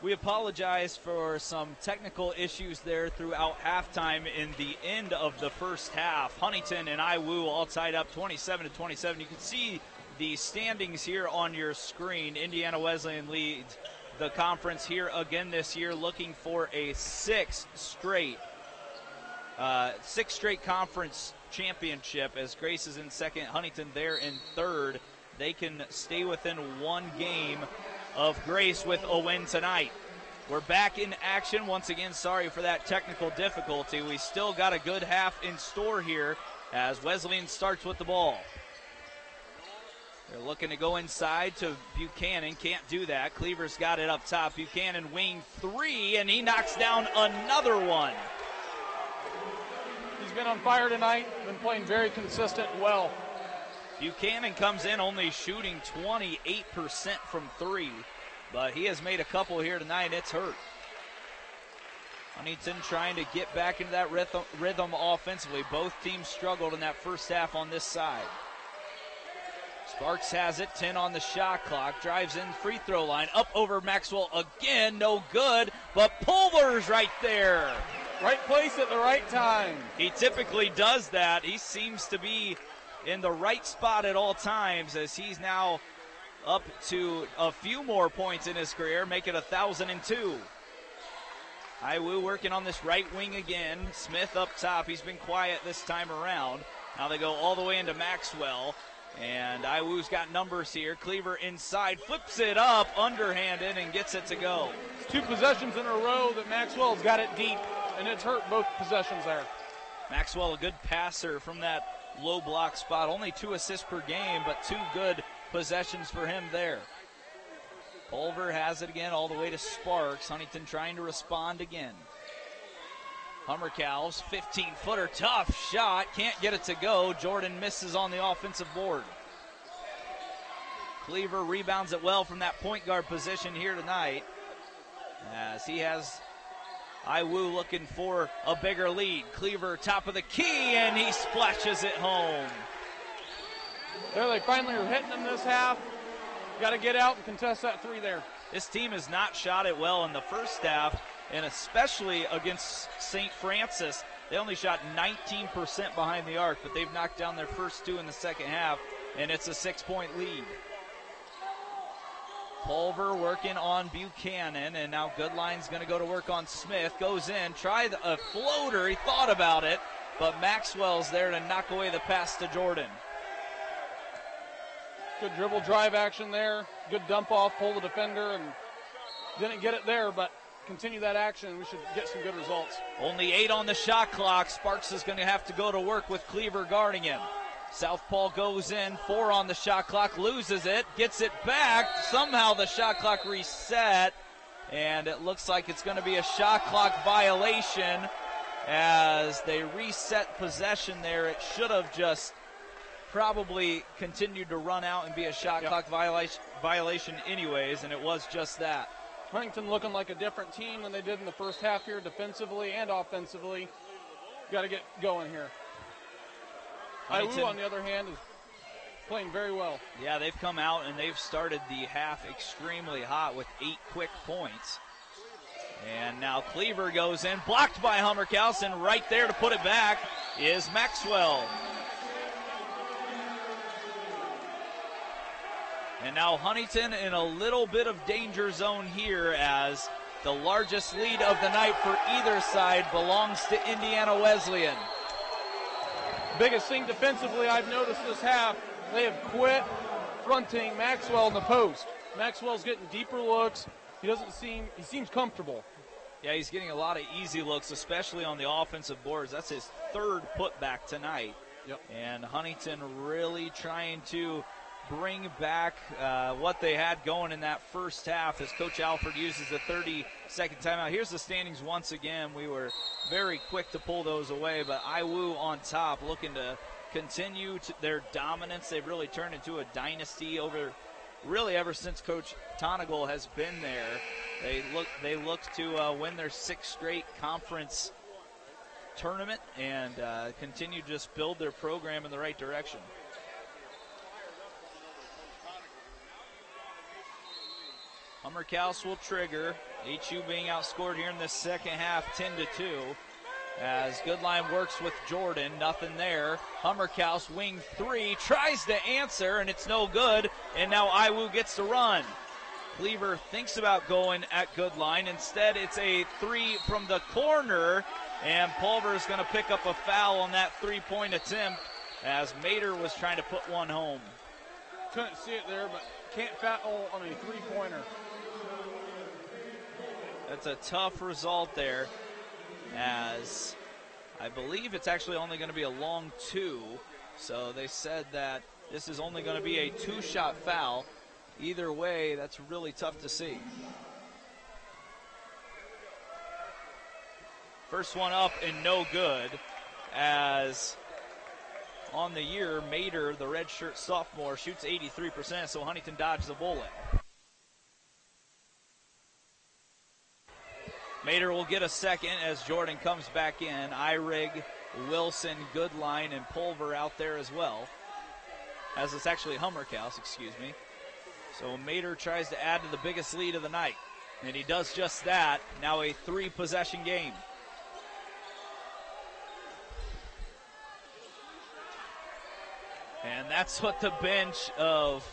We apologize for some technical issues there throughout halftime in the end of the first half. Huntington and IWU all tied up 27-27. You can see the standings here on your screen. Indiana Wesleyan leads the conference here again this year, looking for a sixth straight conference championship, as Grace is in second, Huntington there in third. They can stay within one game of Grace with a win tonight. We're back in action once again. Sorry for that technical difficulty. We still got a good half in store here as Wesleyan starts with the ball. They're looking to go inside to Buchanan. Can't do that. Cleaver's got it up top. Buchanan wing three, and he knocks down another one. He's been on fire tonight. Been playing very consistent and well. Buchanan comes in only shooting 28% from three, but he has made a couple here tonight. It's hurt. Huntington trying to get back into that rhythm offensively. Both teams struggled in that first half on this side. Sparks has it, 10 on the shot clock, drives in free throw line, up over Maxwell again, no good, but Pulver's right there. Right place at the right time. He typically does that. He seems to be in the right spot at all times, as he's now up to a few more points in his career, making 1,002. IWU working on this right wing again. Smith up top. He's been quiet this time around. Now they go all the way into Maxwell. And IWU's got numbers here. Cleaver inside, flips it up, underhanded, and gets it to go. It's 2 possessions in a row that Maxwell's got it deep, and it's hurt both possessions there. Maxwell, a good passer from that low block spot. Only 2 assists per game, but 2 good possessions for him there. Pulver has it again all the way to Sparks. Huntington trying to respond again. Hummercows, 15-footer, tough shot, can't get it to go. Jordan misses on the offensive board. Cleaver rebounds it well from that point guard position here tonight, as he has IWU looking for a bigger lead. Cleaver top of the key, and he splashes it home. There they finally are hitting them this half. Got to get out and contest that 3 there. This team has not shot it well in the first half, and especially against St. Francis. They only shot 19% behind the arc, but they've knocked down their first 2 in the second half, and it's a 6-point lead. Pulver working on Buchanan, and now Goodline's going to go to work on Smith. Goes in, tried a floater. He thought about it, but Maxwell's there to knock away the pass to Jordan. Good dribble drive action there. Good dump off, pull the defender, and didn't get it there, but continue that action. We should get some good results. Only 8 on the shot clock. Sparks is going to have to go to work with Cleaver guarding him. Southpaw goes in, 4 on the shot clock, loses it, gets it back. Somehow the shot clock reset, and it looks like it's going to be a shot clock violation as they reset possession there. It should have just probably continued to run out and be a shot clock violation anyways, and it was just that. Huntington looking like a different team than they did in the first half here, defensively and offensively. Got to get going here. IWU, on the other hand, is playing very well. Yeah, they've come out and they've started the half extremely hot with 8 quick points. And now Cleaver goes in, blocked by Hummerkaus, and right there to put it back is Maxwell. And now Huntington in a little bit of danger zone here, as the largest lead of the night for either side belongs to Indiana Wesleyan. Biggest thing defensively I've noticed this half, they have quit fronting Maxwell in the post. Maxwell's getting deeper looks. He seems comfortable. Yeah, he's getting a lot of easy looks, especially on the offensive boards. That's his 3rd putback tonight. Yep. And Huntington really trying to bring back what they had going in that first half as Coach Alford uses the 30-second timeout. Here's the standings once again. We were very quick to pull those away, but IWU on top looking to continue their dominance. They've really turned into a dynasty ever since Coach Tonagel has been there. They look to win their 6th straight conference tournament and continue to just build their program in the right direction. Hummerkaus will trigger. HU being outscored here in the second half, 10-2. As Goodline works with Jordan, nothing there. Hummerkaus, wing three, tries to answer, and it's no good. And now Iwu gets to run. Cleaver thinks about going at Goodline. Instead, it's a three from the corner, and Pulver's going to pick up a foul on that three-point attempt as Mater was trying to put one home. Couldn't see it there, but can't foul on a three-pointer. That's a tough result there, as I believe it's actually only going to be a long two. So they said that this is only going to be a two-shot foul. Either way, that's really tough to see. First one up and no good, as on the year, Mater, the redshirt sophomore, shoots 83%, so Huntington dodges a bullet. Mater will get a second as Jordan comes back in. Eyrig, Wilson, Goodline, and Pulver out there as well. As it's actually Hummerkaus, excuse me. So Mater tries to add to the biggest lead of the night, and he does just that. Now a three-possession game. And that's what the bench of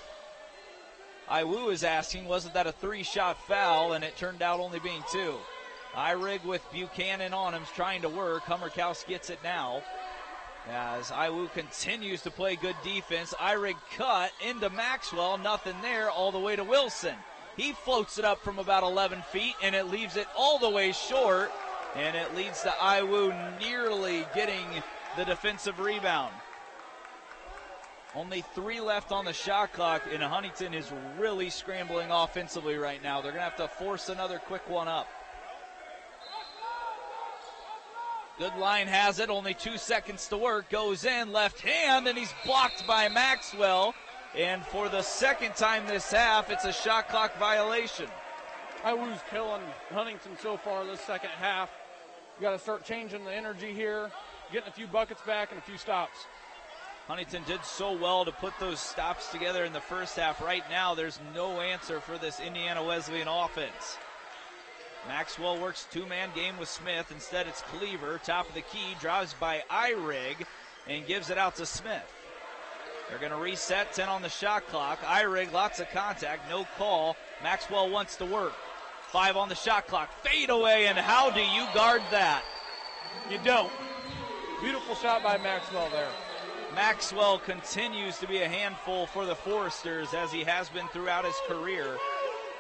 Iwu is asking. Wasn't that a three-shot foul? And it turned out only being two. Eyrig with Buchanan on him, trying to work. Hummerkaus gets it now as Iwu continues to play good defense. Eyrig cut into Maxwell, nothing there, all the way to Wilson. He floats it up from about 11 feet, and it leaves it all the way short, and it leads to Iwu nearly getting the defensive rebound. Only 3 left on the shot clock, and Huntington is really scrambling offensively right now. They're going to have to force another quick one up. Goodline has it, only 2 seconds to work, goes in, left hand, and he's blocked by Maxwell. And for the second time this half, it's a shot clock violation. Iwu's killing Huntington so far this second half. You got to start changing the energy here, getting a few buckets back and a few stops. Huntington did so well to put those stops together in the first half. Right now, there's no answer for this Indiana Wesleyan offense. Maxwell works two-man game with Smith. Instead, it's Cleaver, top of the key, drives by Eyrig, and gives it out to Smith. They're going to reset, 10 on the shot clock. Eyrig, lots of contact, no call. Maxwell wants to work. 5 on the shot clock, fade away, and how do you guard that? You don't. Beautiful shot by Maxwell there. Maxwell continues to be a handful for the Foresters, as he has been throughout his career.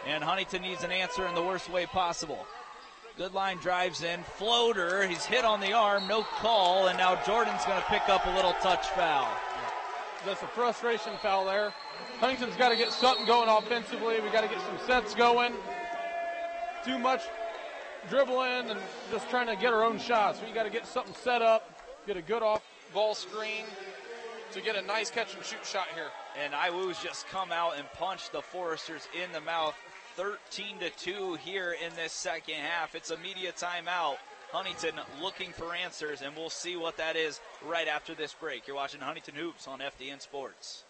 And Huntington needs an answer in the worst way possible. Goodline drives in, floater, he's hit on the arm, no call, and now Jordan's going to pick up a little touch foul. That's a frustration foul there. Huntington's got to get something going offensively. We got to get some sets going. Too much dribbling and just trying to get our own shots. We got to get something set up, get a good off-ball screen to get a nice catch-and-shoot shot here. And Iwu's just come out and punched the Foresters in the mouth. 13-2 here in this second half. It's a media timeout. Huntington looking for answers, and we'll see what that is right after this break. You're watching Huntington Hoops on FDN Sports.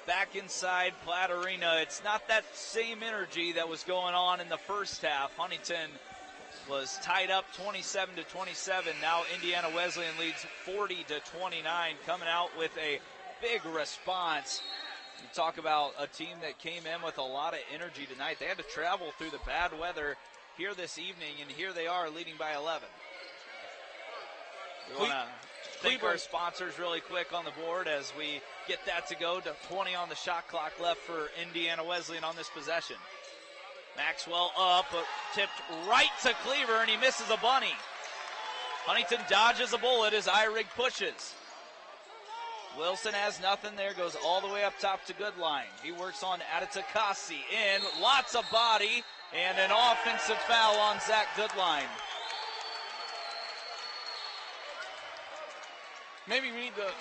Back inside Platt Arena, it's not that same energy that was going on in the first half. Huntington was tied up 27-27. Now Indiana Wesleyan leads 40-29, coming out with a big response. You talk about a team that came in with a lot of energy tonight. They had to travel through the bad weather here this evening, and here they are leading by 11. We want to thank our sponsors really quick on the board as we get that to go. To 20 on the shot clock left for Indiana Wesleyan on this possession. Maxwell up, but tipped right to Cleaver, and he misses a bunny. Huntington dodges a bullet as Eyrig pushes. Wilson has nothing there, goes all the way up top to Goodline. He works on Adetakasi in, lots of body, and an offensive foul on Zach Goodline. Maybe we need to,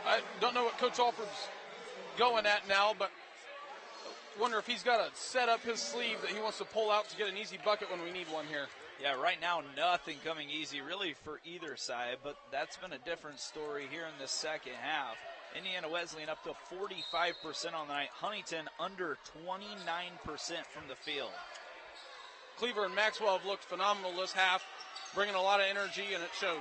I don't know what Coach Alford's going at now, but wonder if he's got a set up his sleeve that he wants to pull out to get an easy bucket when we need one here. Yeah, right now nothing coming easy really for either side, but that's been a different story here in the second half. Indiana Wesleyan up to 45% on the night. Huntington under 29% from the field. Cleaver and Maxwell have looked phenomenal this half, bringing a lot of energy, and it shows.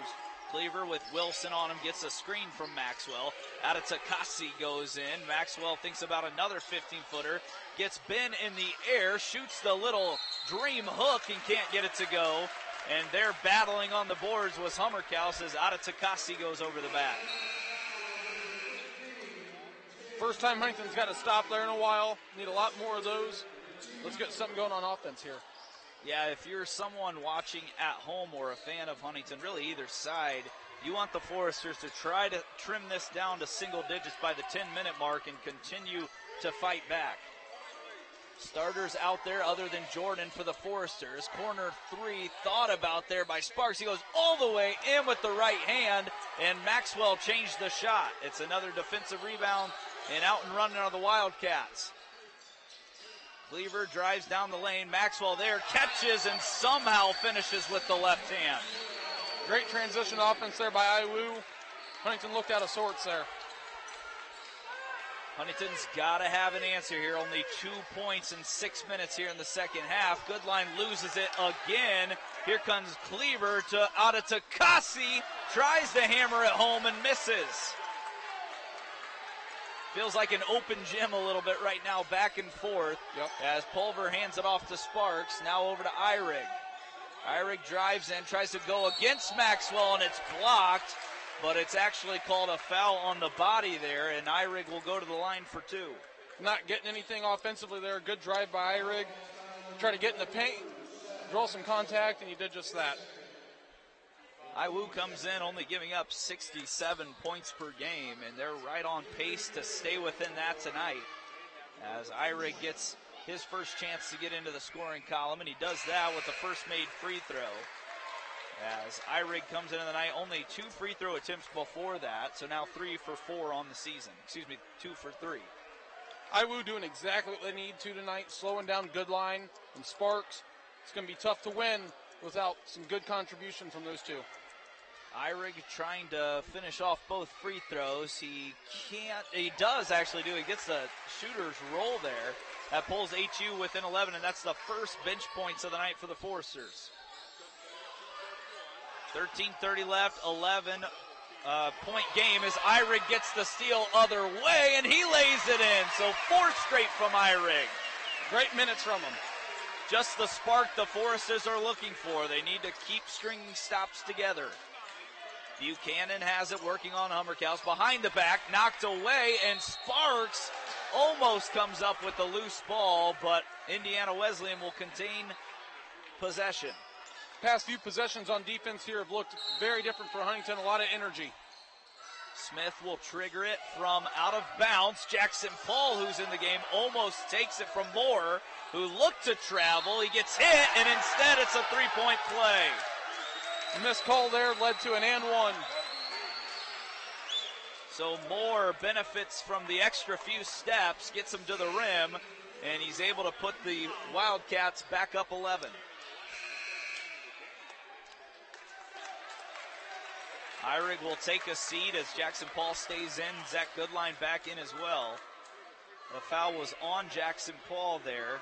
Cleaver with Wilson on him gets a screen from Maxwell. Adetakasi goes in. Maxwell thinks about another 15-footer. Gets Ben in the air, shoots the little dream hook and can't get it to go. And they're battling on the boards with Hummerkaus as Adetakasi goes over the back. First time Huntington's got a stop there in a while. Need a lot more of those. Let's get something going on offense here. Yeah, if you're someone watching at home or a fan of Huntington, really either side, you want the Foresters to try to trim this down to single digits by the 10-minute mark and continue to fight back. Starters out there other than Jordan for the Foresters. Corner three thought about there by Sparks. He goes all the way in with the right hand, and Maxwell changed the shot. It's another defensive rebound and out and running on the Wildcats. Cleaver drives down the lane. Maxwell there, catches and somehow finishes with the left hand. Great transition offense there by Iwu. Huntington looked out of sorts there. Huntington's got to have an answer here. Only 2 points in 6 minutes here in the second half. Goodline loses it again. Here comes Cleaver to Adetakasi. Tries to hammer it home and misses. Feels like an open gym a little bit right now, back and forth. Yep. As Pulver hands it off to Sparks. Now over to Eyrig. Eyrig drives in, tries to go against Maxwell, and it's blocked. But it's actually called a foul on the body there, and Eyrig will go to the line for two. Not getting anything offensively there. Good drive by Eyrig. Try to get in the paint, draw some contact, and he did just that. Iwu comes in only giving up 67 points per game, and they're right on pace to stay within that tonight. As Eyrig gets his first chance to get into the scoring column, and he does that with the first made free throw. As Eyrig comes into the night, only 2 free throw attempts before that, so now 3 for 4 on the season. 2 for 3. Iwu doing exactly what they need to tonight, slowing down Goodline and Sparks. It's going to be tough to win without some good contribution from those two. Eyrig trying to finish off both free throws. He does actually do. He gets the shooter's roll there. That pulls HU within 11, and that's the first bench points of the night for the Foresters. 13:30 left, 11-point game as Eyrig gets the steal other way, and he lays it in. So 4 straight from Eyrig. Great minutes from him. Just the spark the Foresters are looking for. They need to keep stringing stops together. Buchanan has it, working on Hummerkaus. Behind the back, knocked away, and Sparks almost comes up with the loose ball, but Indiana Wesleyan will contain possession. Past few possessions on defense here have looked very different for Huntington, a lot of energy. Smith will trigger it from out of bounds. Jackson Paul, who's in the game, almost takes it from Moore, who looked to travel. He gets hit, and instead it's a 3-point play. A missed call there led to an and one. So Moore benefits from the extra few steps, gets him to the rim, and he's able to put the Wildcats back up 11. Eyrig will take a seat as Jackson Paul stays in. Zach Goodline back in as well. The foul was on Jackson Paul there,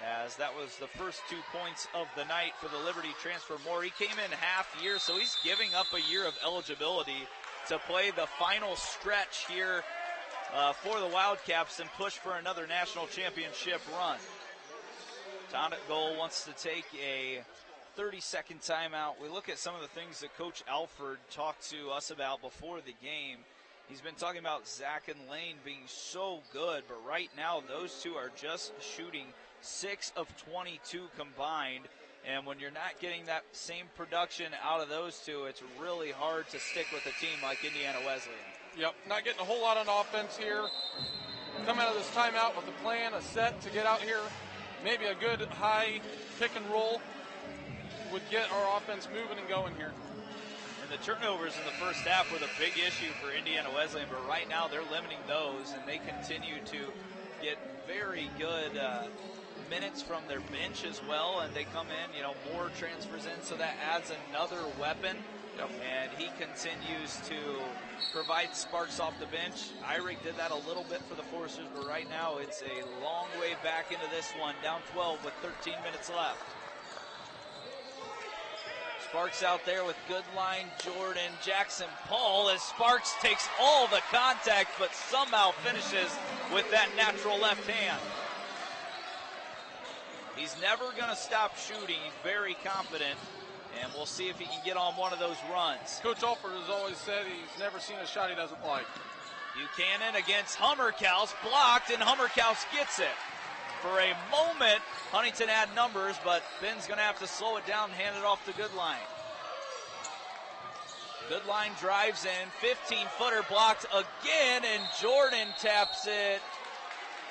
as that was the first 2 points of the night for the Liberty transfer. Moore, he came in half year, so he's giving up a year of eligibility to play the final stretch here for the Wildcats and push for another national championship run. Tonic Goal wants to take a 30-second timeout. We look at some of the things that Coach Alford talked to us about before the game. He's been talking about Zach and Lane being so good, but right now those two are just shooting 6 of 22 combined. And when you're not getting that same production out of those two, it's really hard to stick with a team like Indiana Wesleyan. Yep, not getting a whole lot on offense here. Come out of this timeout with a plan, a set to get out here. Maybe a good high pick and roll would get our offense moving and going here. And the turnovers in the first half were the big issue for Indiana Wesleyan, but right now they're limiting those, and they continue to get very good minutes from their bench as well, and they come in, more transfers in, so that adds another weapon. Yep. And he continues to provide sparks off the bench. Eyrig did that a little bit for the Foresters, but right now it's a long way back into this one, down 12 with 13 minutes left. Sparks out there with Goodline, Jordan, Jackson, Paul, as Sparks takes all the contact, but somehow finishes with that natural left hand. He's never going to stop shooting. He's very confident, and we'll see if he can get on one of those runs. Coach Alford has always said he's never seen a shot he doesn't like. Buchanan against Hummerkaus, blocked, and Hummerkaus gets it. For a moment, Huntington had numbers, but Ben's going to have to slow it down and hand it off to Goodline. Goodline drives in, 15-footer blocked again, and Jordan taps it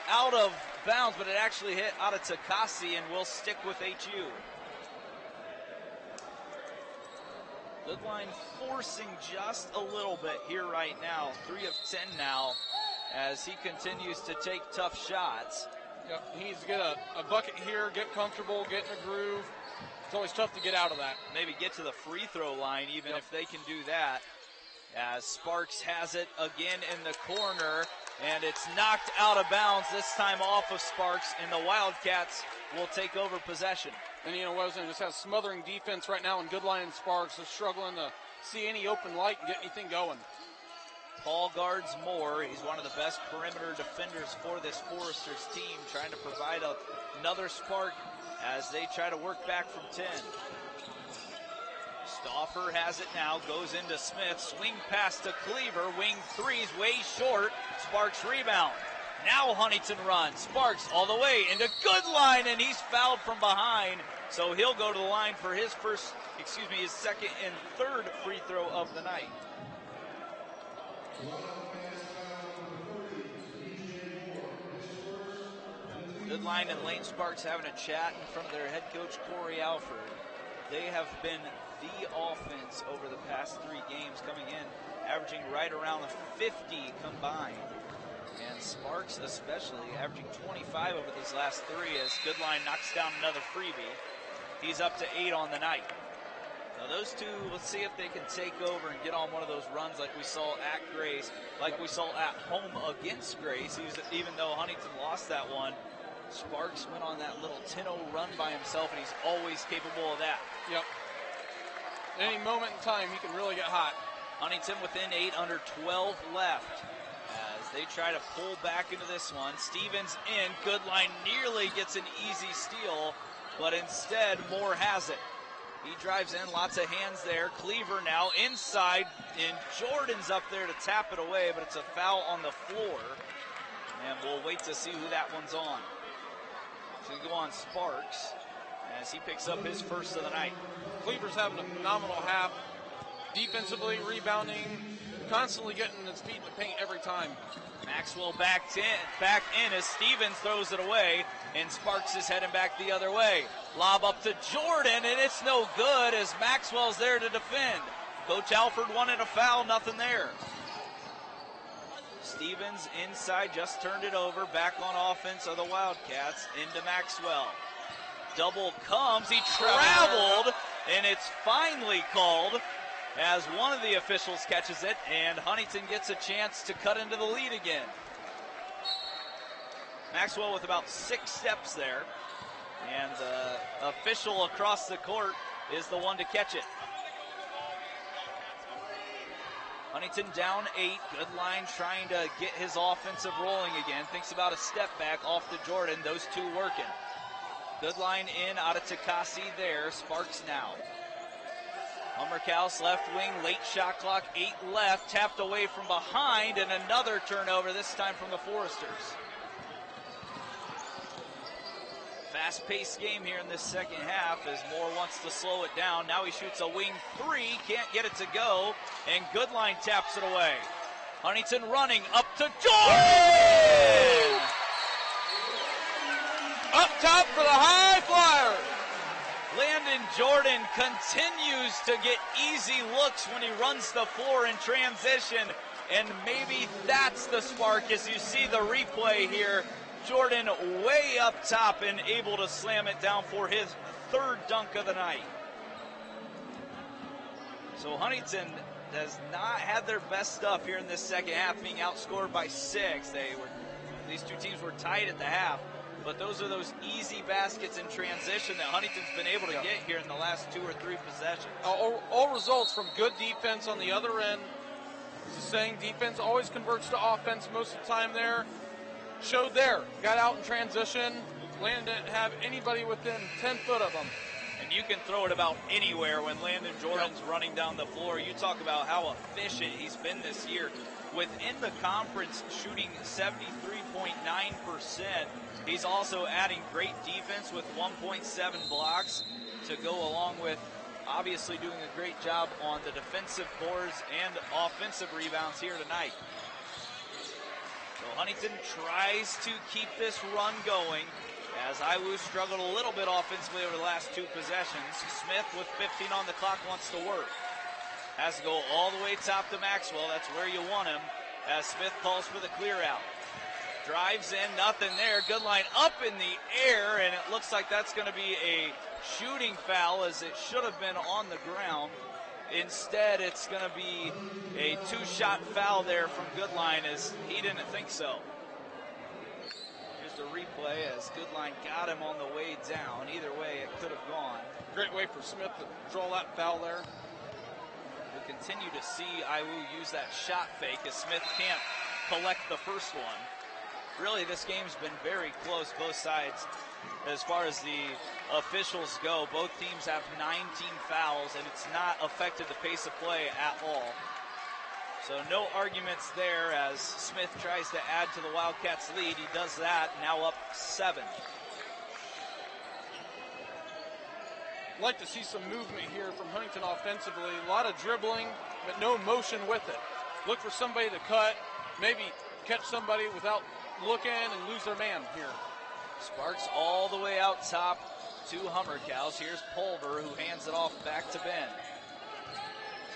out of bounds, but it actually hit out of Takasi and will stick with HU. Goodline forcing just a little bit here right now, 3 of 10 now, as he continues to take tough shots. Yep, he needs to get a bucket here, get comfortable, get in a groove. It's always tough to get out of that. Maybe get to the free throw line, even if they can do that. As Sparks has it again in the corner, and it's knocked out of bounds, this time off of Sparks, and the Wildcats will take over possession. And Wesleyan just has smothering defense right now, and Goodline and Sparks are struggling to see any open light and get anything going. Paul guards Moore. He's one of the best perimeter defenders for this Foresters team, trying to provide another spark as they try to work back from 10. Stauffer has it now, goes into Smith, swing pass to Cleaver, wing threes, way short, Sparks rebound. Now Huntington runs, Sparks all the way into Goodline, and he's fouled from behind, so he'll go to the line for his his second and third free throw of the night. Goodline and Lane Sparks having a chat in front of their head coach, Corey Alford. They have been the offense over the past 3 games, coming in, averaging right around 50 combined. And Sparks especially, averaging 25 over these last 3 as Goodline knocks down another freebie. He's up to 8 on the night. Now those two, let's see if they can take over and get on one of those runs like we saw at Grace, like we saw at home against Grace. Even though Huntington lost that one, Sparks went on that little 10-0 run by himself, and he's always capable of that. Yep. Any moment in time, he can really get hot. Huntington within 8, under 12 left as they try to pull back into this one. Stevens in, Goodline nearly gets an easy steal, but instead Moore has it. He drives in, lots of hands there. Cleaver now inside, and Jordan's up there to tap it away, but it's a foul on the floor. And we'll wait to see who that one's on. It's going to go on Sparks as he picks up his first of the night. Cleaver's having a phenomenal half. Defensively, rebounding, constantly getting his feet in the paint every time. Maxwell back in as Stevens throws it away, and Sparks is heading back the other way. Lob up to Jordan, and it's no good as Maxwell's there to defend. Coach Alford wanted a foul, nothing there. Stevens inside, just turned it over. Back on offense of the Wildcats, into Maxwell. Double comes, he traveled, and it's finally called as one of the officials catches it, and Huntington gets a chance to cut into the lead again. Maxwell with about 6 steps there, and the official across the court is the one to catch it. Huntington down 8, Goodline trying to get his offensive rolling again. Thinks about a step back off to Jordan, those two working. Goodline in, out of Takasi there, Sparks now. Hummerkaus left wing, late shot clock, 8 left, tapped away from behind, and another turnover, this time from the Foresters. Fast-paced game here in this second half as Moore wants to slow it down. Now he shoots a wing 3, can't get it to go, and Goodline taps it away. Huntington running up to Jordan! Up top for the high flyer. Landon Jordan continues to get easy looks when he runs the floor in transition, and maybe that's the spark as you see the replay here. Jordan way up top and able to slam it down for his 3rd dunk of the night. So Huntington has not had their best stuff here in this second half, being outscored by 6. These two teams were tied at the half, but those are those easy baskets in transition that Huntington's been able to get here in the last 2 or 3 possessions. All results from good defense on the other end. It's the saying, defense always converts to offense most of the time there. Showed there, got out in transition. Landon didn't have anybody within 10 foot of him. And you can throw it about anywhere when Landon Jordan's running down the floor. You talk about how efficient he's been this year. Within the conference, shooting 73.9%. He's also adding great defense with 1.7 blocks to go along with obviously doing a great job on the defensive boards and offensive rebounds here tonight. So Huntington tries to keep this run going as IWU struggled a little bit offensively over the last 2 possessions. Smith with 15 on the clock wants to work. Has to go all the way top to Maxwell. That's where you want him as Smith calls for the clear out. Drives in, nothing there. Goodline up in the air, and it looks like that's going to be a shooting foul as it should have been on the ground. Instead, it's going to be a 2-shot foul there from Goodline as he didn't think so. Here's the replay as Goodline got him on the way down. Either way, it could have gone. Great way for Smith to draw that foul there. We continue to see IWU use that shot fake as Smith can't collect the first one. Really, this game's been very close, both sides. As far as the officials go, both teams have 19 fouls, and it's not affected the pace of play at all. So no arguments there as Smith tries to add to the Wildcats' lead. He does that, now up 7. I'd like to see some movement here from Huntington offensively. A lot of dribbling, but no motion with it. Look for somebody to cut, maybe catch somebody without looking and lose their man here. Sparks all the way out top to Hummerkaus. Here's Pulver who hands it off back to Ben.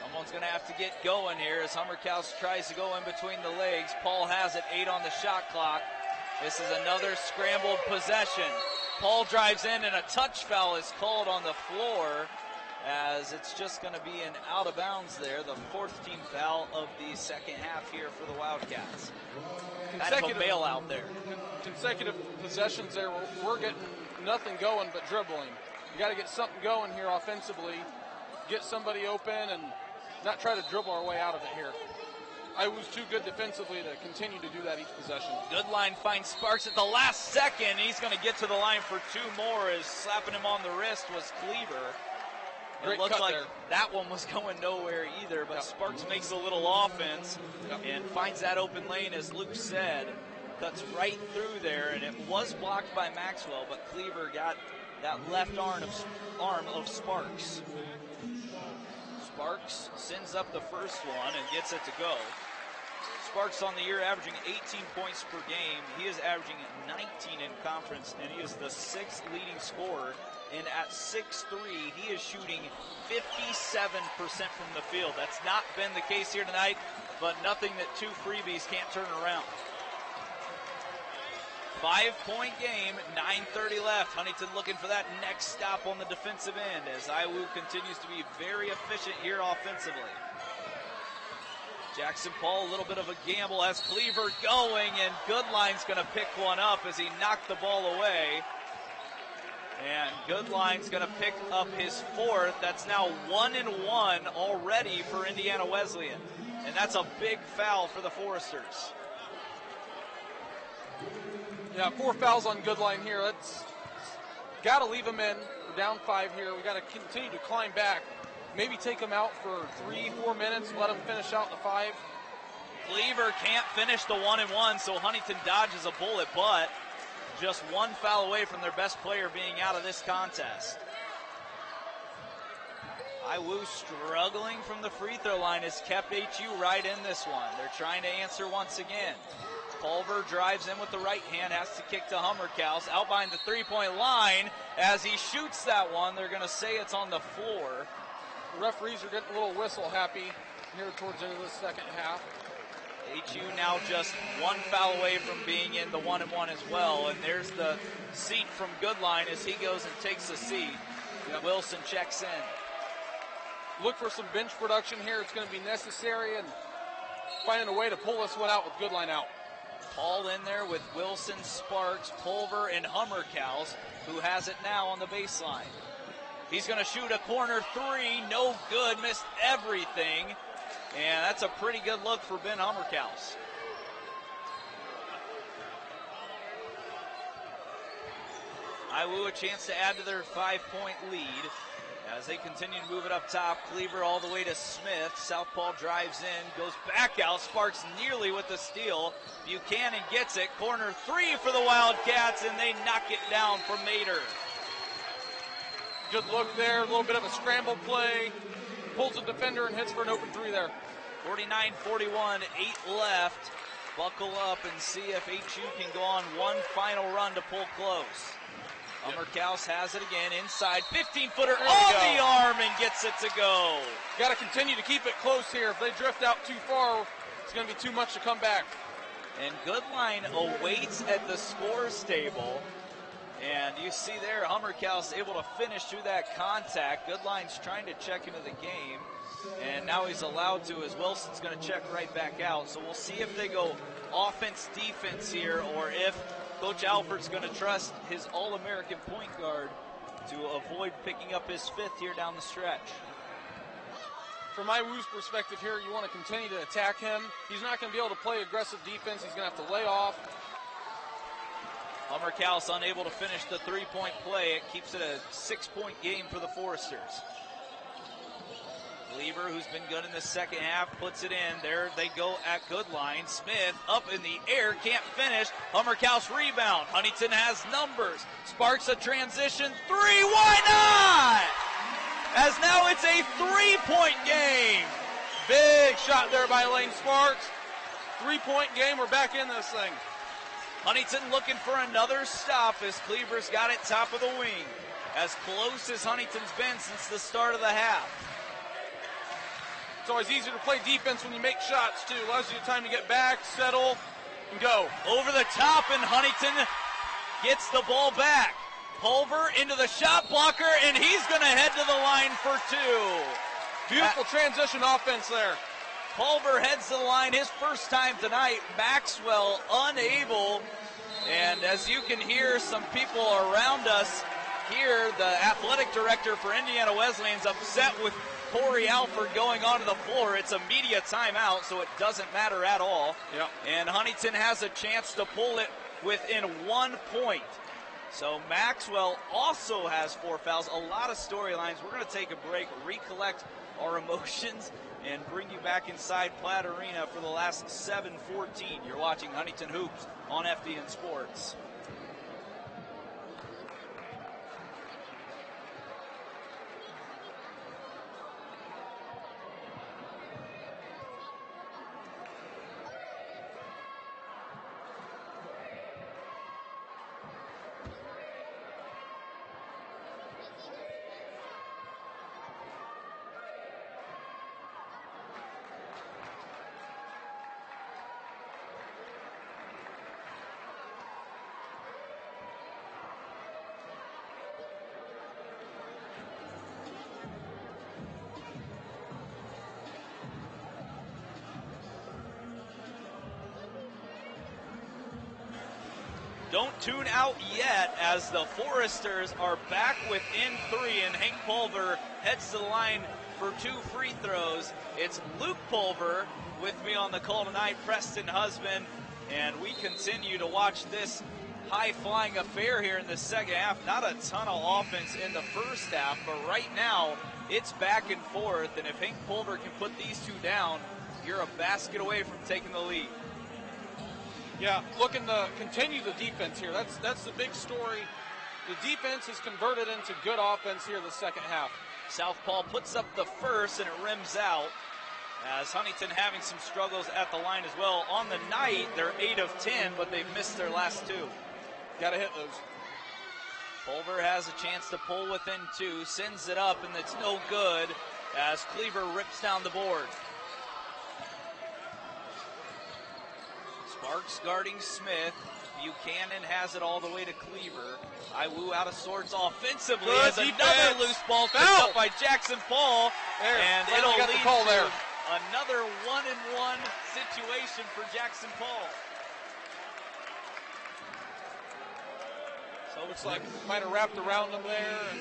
Someone's going to have to get going here as Hummerkaus tries to go in between the legs. Paul has it, 8 on the shot clock. This is another scrambled possession. Paul drives in and a touch foul is called on the floor as it's just going to be an out of bounds there. The 4th team foul of the second half here for the Wildcats. Kind of a bailout there. Consecutive possessions there. We're getting nothing going but dribbling. You got to get something going here offensively. Get somebody open and not try to dribble our way out of it here. I was too good defensively to continue to do that each possession. Goodline finds Sparks at the last second. He's going to get to the line for 2 more as slapping him on the wrist was Cleaver. It looked like that one was going nowhere either, but Sparks makes a little offense and finds that open lane, as Luke said. Cuts right through there, and it was blocked by Maxwell, but Cleaver got that left arm of Sparks. Sparks sends up the first one and gets it to go. Sparks on the year averaging 18 points per game. He is averaging 19 in conference, and he is the 6th leading scorer. And at 6'3", he is shooting 57% from the field. That's not been the case here tonight, but nothing that 2 freebies can't turn around. 5-point game, 9:30 left. Huntington looking for that next stop on the defensive end as IWU continues to be very efficient here offensively. Jackson Paul, a little bit of a gamble, has Cleaver going, and Goodline's going to pick one up as he knocked the ball away. And Goodline's going to pick up his 4th. That's now 1-1 already for Indiana Wesleyan. And that's a big foul for the Foresters. Yeah, 4 fouls on Goodline here. That's got to leave him in. We're down 5 here. We got to continue to climb back. maybe take them out for 3-4 minutes, let them finish out the 5. Cleaver can't finish the 1-and-1, so Huntington dodges a bullet, but just one foul away from their best player being out of this contest. IWU struggling from the free throw line has kept HU right in this one. They're trying to answer once again. Pulver drives in with the right hand, has to kick to Hummerkaus, out behind the three-point line. As he shoots that one, they're going to say it's on the floor. The referees are getting a little whistle happy here towards the end of the second half. HU now just one foul away from being in the 1-and-1 as well. And there's the seat from Goodline as he goes and takes a seat. Yep. Wilson checks in. Look for some bench production here. It's going to be necessary, and finding a way to pull this one out with Goodline out. Paul in there with Wilson, Sparks, Pulver, and Hummerkaus, who has it now on the baseline. He's going to shoot a corner 3, no good, missed everything. And that's a pretty good look for Ben Hummerkaus. IWU a chance to add to their 5-point lead as they continue to move it up top. Cleaver all the way to Smith. Southpaw drives in, goes back out. Sparks nearly with the steal. Buchanan gets it. Corner 3 for the Wildcats, and they knock it down from Mater. Good look there, a little bit of a scramble play. Pulls the defender and hits for an open 3 there. 49-41, 8 left. Buckle up and see if HU can go on one final run to pull close. Hummerkaus has it again inside, 15-footer on the arm and gets it to go. Got to continue to keep it close here. If they drift out too far, it's going to be too much to come back. And Goodline awaits at the scores table. And you see there, Hummerkaus able to finish through that contact. Goodline's trying to check into the game. And now he's allowed to, as Wilson's going to check right back out. So we'll see if they go offense, defense here, or if Coach Alford's going to trust his All-American point guard to avoid picking up his 5th here down the stretch. From IWU's perspective here, you want to continue to attack him. He's not going to be able to play aggressive defense. He's going to have to lay off. Hummerkaus unable to finish the 3-point play. It keeps it a 6-point game for the Foresters. Cleaver, who's been good in the second half, puts it in. There they go at Goodline. Smith up in the air, can't finish. Hummerkaus rebound. Huntington has numbers. Sparks a transition 3. Why not? As now it's a 3-point game. Big shot there by Lane Sparks. 3-point game. We're back in this thing. Huntington looking for another stop as Cleaver's got it top of the wing. As close as Huntington's been since the start of the half. It's always easier to play defense when you make shots, too. Allows you time to get back, settle, and go. Over the top, and Huntington gets the ball back. Pulver into the shot blocker, and he's going to head to the line for 2. Beautiful transition offense there. Pulver heads to the line his first time tonight. Maxwell unable, and as you can hear, some people around us here, the athletic director for Indiana Wesleyan's upset with Corey Alford going onto the floor. It's a media timeout, so it doesn't matter at all. Yep. And Huntington has a chance to pull it within 1 point. So Maxwell also has 4 fouls. A lot of storylines. We're going to take a break, recollect our emotions, and bring you back inside Platt Arena for the last 7:14. You're watching Huntington Hoops on FDN Sports. Don't tune out yet, as the Foresters are back within 3, and Hank Pulver heads to the line for 2 free throws. It's Luke Pulver with me on the call tonight, Preston Husband, and we continue to watch this high-flying affair here in the second half. Not a ton of offense in the first half, but right now it's back and forth, and if Hank Pulver can put these two down, you're a basket away from taking the lead. Yeah, looking to continue the defense here. That's the big story. The defense has converted into good offense here in the second half. Southpaw puts up the first, and it rims out. As Huntington having some struggles at the line as well. On the night, they're 8 of 10, but they've missed their last two. Got to hit those. Pulver has a chance to pull within two, sends it up, and it's no good as Cleaver rips down the board. Sparks guarding Smith. Buchanan has it all the way to Cleaver. Iwu out of sorts offensively as another loose ball picked up by Jackson Paul. There, and it'll lead the call to there. Another 1-and-1 situation for Jackson Paul. So it looks like might have wrapped around him there. And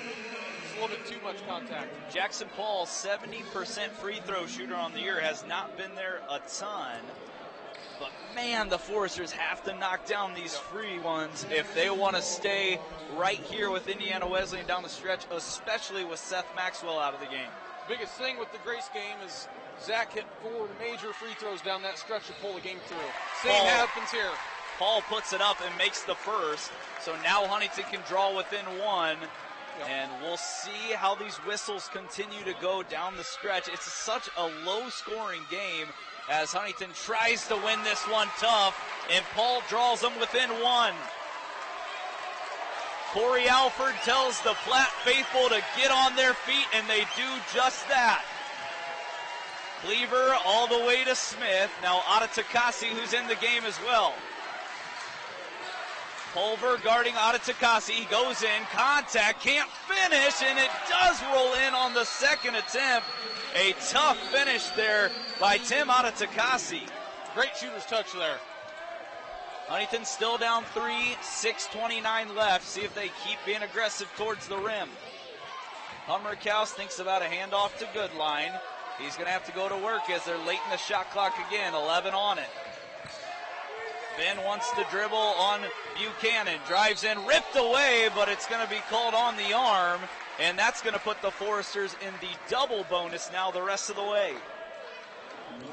it's a little bit too much contact. Jackson Paul, 70% free throw shooter on the year, has not been there a ton. But man, the Foresters have to knock down these free ones if they want to stay right here with Indiana Wesleyan down the stretch, especially with Seth Maxwell out of the game. Biggest thing with the Grace game is Zach hit 4 major free throws down that stretch to pull the game through. Same happens here. Paul puts it up and makes the first. So now Huntington can draw within one. Yep. And we'll see how these whistles continue to go down the stretch. It's such a low-scoring game as Huntington tries to win this one tough, and Paul draws them within one. Corey Alford tells the Platte faithful to get on their feet, and they do just that. Cleaver all the way to Smith. Now Adetakasi, who's in the game as well. Pulver guarding Adetakasi. He goes in, contact, can't finish, and it does roll in on the second attempt. A tough finish there by Tim Adetakasi. Great shooter's touch there. Huntington still down 3, 6:29 left. See if they keep being aggressive towards the rim. Hummerkaus thinks about a handoff to Goodline. He's going to have to go to work as they're late in the shot clock again, 11 on it. Ben wants to dribble on Buchanan. Drives in, ripped away, but it's going to be called on the arm. And that's going to put the Foresters in the double bonus now the rest of the way.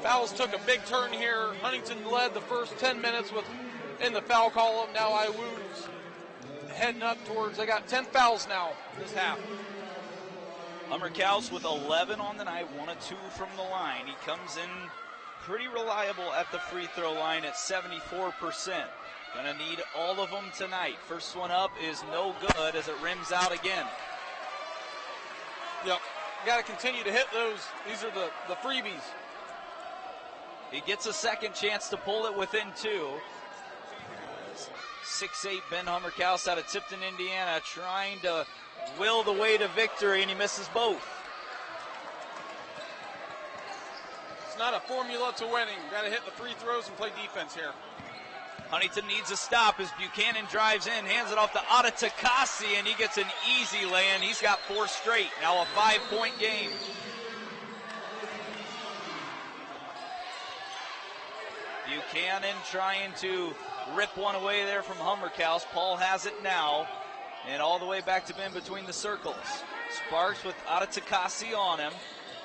Fouls took a big turn here. Huntington led the first 10 minutes in the foul column. Now Iwu's heading up towards, they got 10 fouls now this half. Hummerkaus with 11 on the night, 1 of 2 from the line. He comes in pretty reliable at the free throw line at 74%. Gonna need all of them tonight. First one up is no good as it rims out again. Yep, you got to continue to hit those. These are the freebies. He gets a second chance to pull it within 2. 6'8" Ben Hummerkaus out of Tipton, Indiana, trying to will the way to victory, and he misses both. It's not a formula to winning. Got to hit the free throws and play defense here. Huntington needs a stop as Buchanan drives in, hands it off to Adetakasi, and he gets an easy lay-in. He's got 4 straight, now a 5-point game. Buchanan trying to rip one away there from Hummerkaus. Paul has it now, and all the way back to Ben between the circles. Sparks with Adetakasi on him.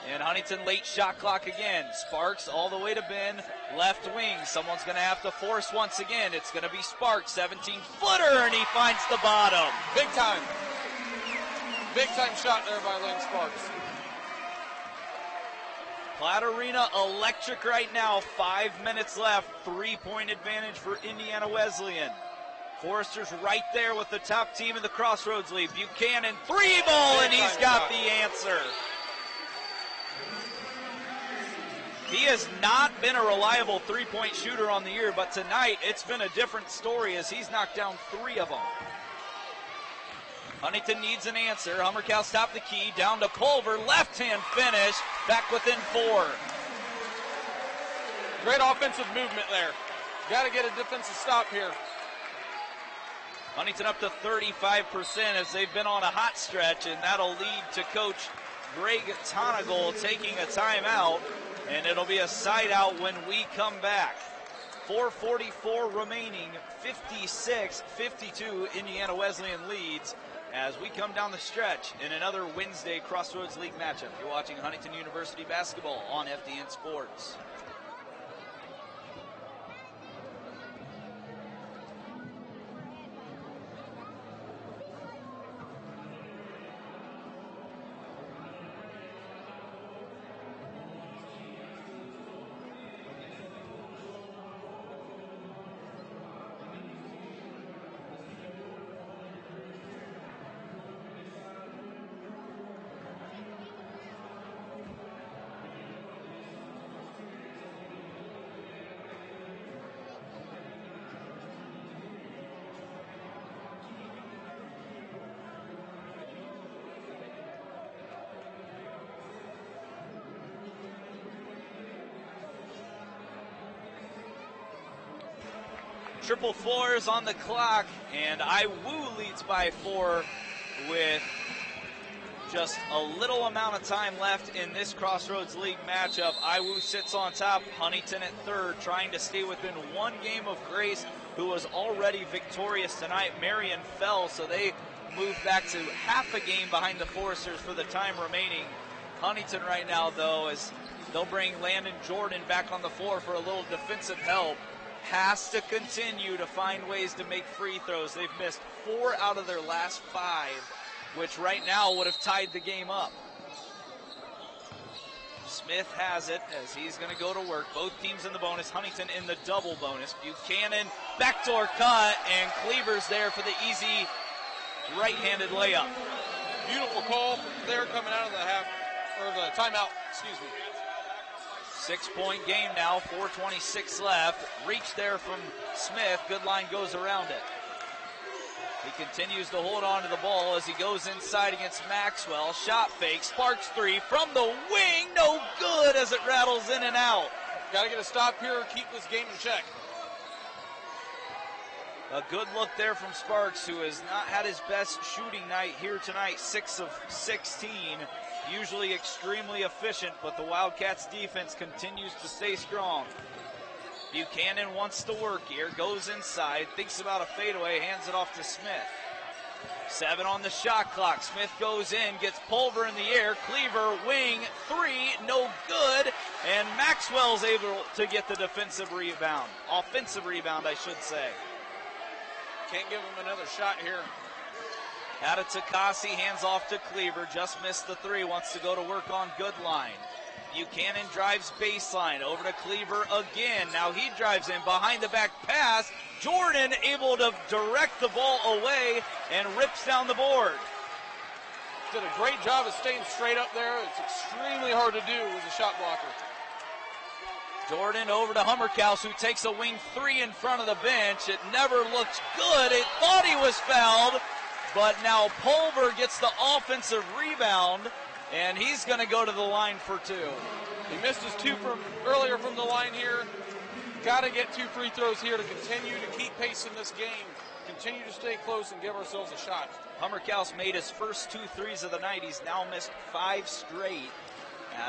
And Huntington late shot clock again. Sparks all the way to Ben, left wing. Someone's going to have to force once again. It's going to be Sparks, 17-footer, and he finds the bottom. Big time. Big time shot there by Lane Sparks. Platte Arena electric right now. 5 minutes left. 3-point advantage for Indiana Wesleyan. Foresters right there with the top team in the Crossroads League. Buchanan, 3-ball, and he's got the answer. He has not been a reliable 3-point shooter on the year, but tonight it's been a different story as he's knocked down 3 of them. Huntington needs an answer. Hummerkaus top the key, down to Pulver, left-hand finish, back within 4. Great offensive movement there. Got to get a defensive stop here. Huntington up to 35% as they've been on a hot stretch, and that'll lead to Coach Greg Tonagel taking a timeout. And it'll be a side out when we come back. 4:44 remaining, 56-52, Indiana Wesleyan leads as we come down the stretch in another Wednesday Crossroads League matchup. You're watching Huntington University basketball on FDN Sports. Triple fours on the clock, and IWU leads by 4 with just a little amount of time left in this Crossroads League matchup. IWU sits on top, Huntington at third, trying to stay within one game of Grace, who was already victorious tonight. Marion fell, so they moved back to half a game behind the Foresters for the time remaining. Huntington right now, though, is they'll bring Landon Jordan back on the floor for a little defensive help. Has to continue to find ways to make free throws. They've missed 4 out of their last 5, which right now would have tied the game up. Smith has it as he's going to go to work. Both teams in the bonus. Huntington in the double bonus. Buchanan, backdoor cut, and Cleaver's there for the easy right-handed layup. Beautiful call there coming out of the half, or the timeout, excuse me. 6-point game now, 4:26 left. Reach there from Smith. Good line goes around it. He continues to hold on to the ball as he goes inside against Maxwell. Shot fake, Sparks 3 from the wing. No good as it rattles in and out. Got to get a stop here, keep this game in check. A good look there from Sparks, who has not had his best shooting night here tonight, 6 of 16. Usually extremely efficient, but the Wildcats defense continues to stay strong. Buchanan wants to work here, goes inside, thinks about a fadeaway, hands it off to Smith. 7 on the shot clock. Smith goes in, gets Pulver in the air. Cleaver, wing, 3, no good. And Maxwell's able to get the defensive rebound. Offensive rebound, I should say. Can't give him another shot here. Out of Takasi, hands off to Cleaver. Just missed the 3, wants to go to work on Goodline. Buchanan drives baseline, over to Cleaver again. Now he drives in, behind the back pass. Jordan able to direct the ball away and rips down the board. Did a great job of staying straight up there. It's extremely hard to do as a shot blocker. Jordan over to Hummerkaus, who takes a wing 3 in front of the bench. It never looked good. It thought he was fouled. But now Pulver gets the offensive rebound, and he's going to go to the line for 2. He missed his 2 from earlier from the line here. Got to get 2 free throws here to continue to keep pace in this game. Continue to stay close and give ourselves a shot. Hummerkaus made his first 2 threes of the night. He's now missed 5 straight,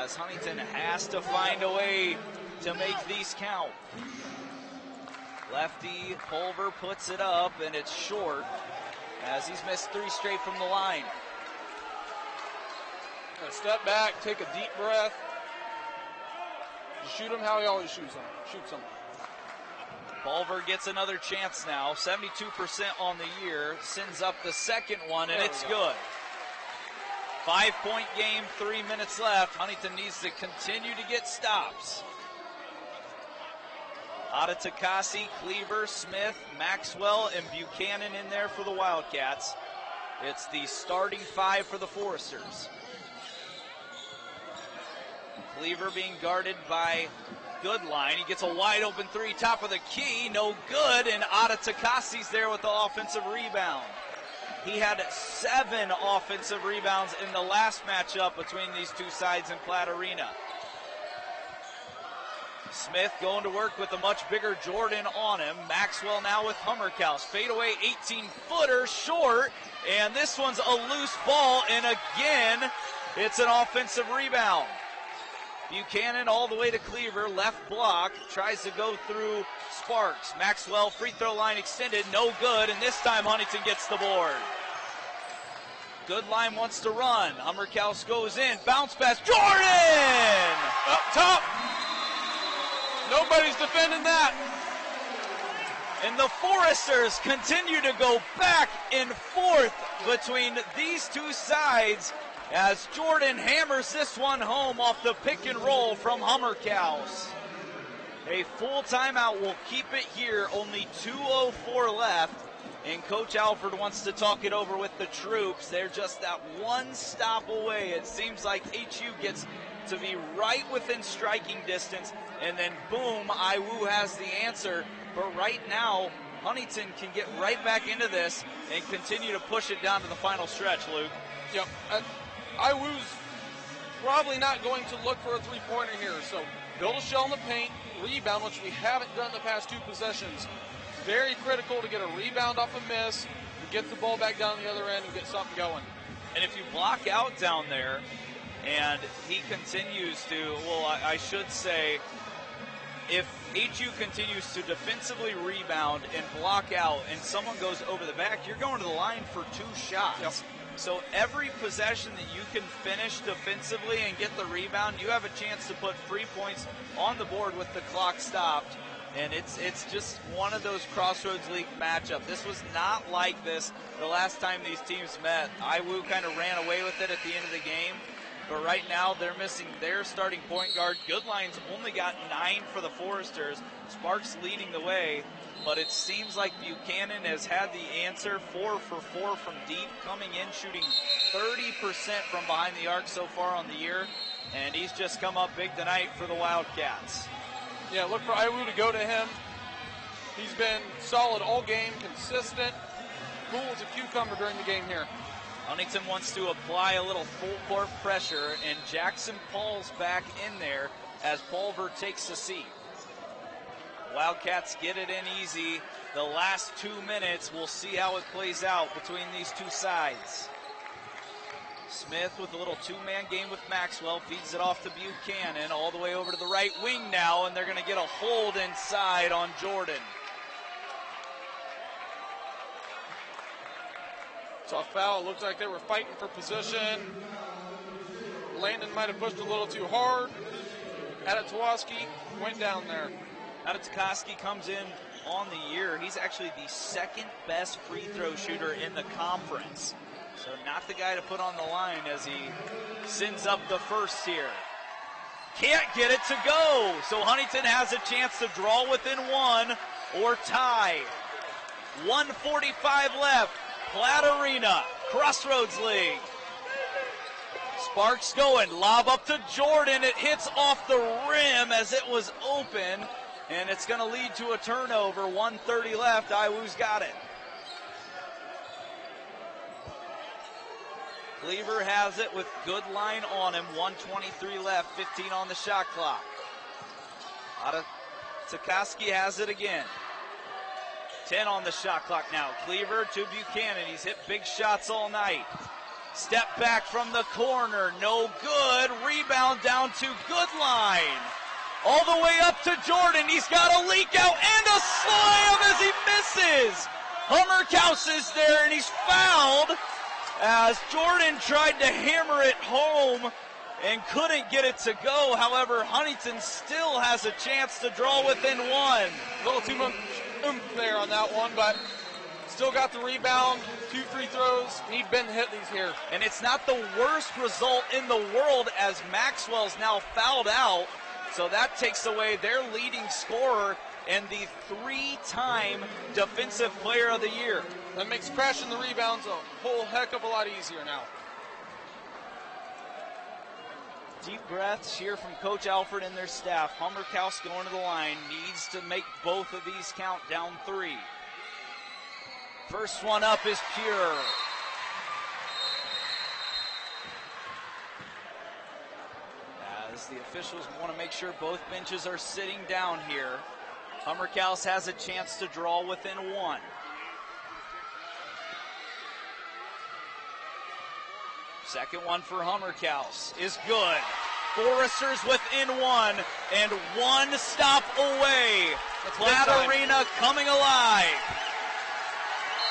as Huntington has to find a way to make these count. Lefty Pulver puts it up, and it's short, as he's missed 3 straight from the line. Gonna step back, take a deep breath. Just shoot him how he always shoots them. Pulver gets another chance now. 72% on the year. Sends up the second one, and it's good. 5-point game, 3 minutes left. Huntington needs to continue to get stops. Out of Takasi, Cleaver, Smith, Maxwell, and Buchanan in there for the Wildcats. It's the starting 5 for the Foresters. Cleaver being guarded by Goodline. He gets a wide open 3, top of the key, no good, and Ada Takasi's there with the offensive rebound. He had 7 offensive rebounds in the last matchup between these two sides in Platte Arena. Smith going to work with a much bigger Jordan on him. Maxwell now with Hummerkaus. Fadeaway 18-footer, short, and this one's a loose ball, and again, it's an offensive rebound. Buchanan all the way to Cleaver, left block, tries to go through Sparks. Maxwell, free throw line extended, no good, and this time Huntington gets the board. Goodline wants to run. Hummerkaus goes in, bounce pass, Jordan! Up top. Nobody's defending that. And the Foresters continue to go back and forth between these two sides as Jordan hammers this one home off the pick and roll from Hummerkaus. A full timeout will keep it here, only 2:04 left, and Coach Alford wants to talk it over with the troops. They're just that one stop away. It seems like HU gets to be right within striking distance, and then boom, IWU has the answer. But right now, Huntington can get right back into this and continue to push it down to the final stretch, Luke. Yep. IWU's probably not going to look for a three-pointer here, so build a shell in the paint, rebound, which we haven't done the past two possessions. Very critical to get a rebound off a miss, and get the ball back down the other end and get something going. And if you block out down there and he continues to, well, I should say, if HU continues to defensively rebound and block out and someone goes over the back, you're going to the line for two shots. Yep. So every possession that you can finish defensively and get the rebound, you have a chance to put 3 points on the board with the clock stopped. And it's just one of those Crossroads League matchups. This was not like this the last time these teams met. IWU kind of ran away with it at the end of the game. But right now, they're missing their starting point guard. Goodline's only got 9 for the Foresters. Sparks leading the way. But it seems like Buchanan has had the answer, 4 for 4 from deep, coming in, shooting 30% from behind the arc so far on the year. And he's just come up big tonight for the Wildcats. Yeah, look for IWU to go to him. He's been solid all game, consistent, cool as a cucumber during the game here. Huntington wants to apply a little full court pressure, and Jackson Paul's back in there as Pulver takes the seat. Wildcats get it in easy. The last 2 minutes, we'll see how it plays out between these two sides. Smith with a little two-man game with Maxwell, feeds it off to Buchanan, all the way over to the right wing now, and they're going to get a hold inside on Jordan. Tough foul. It looked like they were fighting for position. Landon might have pushed a little too hard. Adetowoski went down there. Adetowoski comes in on the year. He's actually the second best free throw shooter in the conference. So not the guy to put on the line as he sends up the first here. Can't get it to go. So Huntington has a chance to draw within one or tie. 1:45 left. Platt Arena, Crossroads League. Sparks going, lob up to Jordan. It hits off the rim as it was open, and it's going to lead to a turnover. 1:30 left. IWU's got it. Cleaver has it with Goodline on him. 1:23 left, 15 on the shot clock. Adetowoski has it again. 10 on the shot clock now. Cleaver to Buchanan. He's hit big shots all night. Step back from the corner. No good. Rebound down to Goodline. All the way up to Jordan. He's got a leak out and a slam as he misses. Hummerkaus is there and he's fouled as Jordan tried to hammer it home and couldn't get it to go. However, Huntington still has a chance to draw within one. A little too much there on that one, but still got the rebound. 2 free throws. Need Ben to hit these here. And it's not the worst result in the world as Maxwell's now fouled out. So that takes away their leading scorer and the 3-time Defensive Player of the Year. That makes crashing the rebounds a whole heck of a lot easier now. Deep breaths here from Coach Alford and their staff. Hummerkaus going to the line, needs to make both of these count, down 3. First one up is pure. As the officials want to make sure both benches are sitting down here. Hummerkaus has a chance to draw within one. Second one for Hummerkaus is good. Foresters within one, and one stop away. Platt Arena coming alive.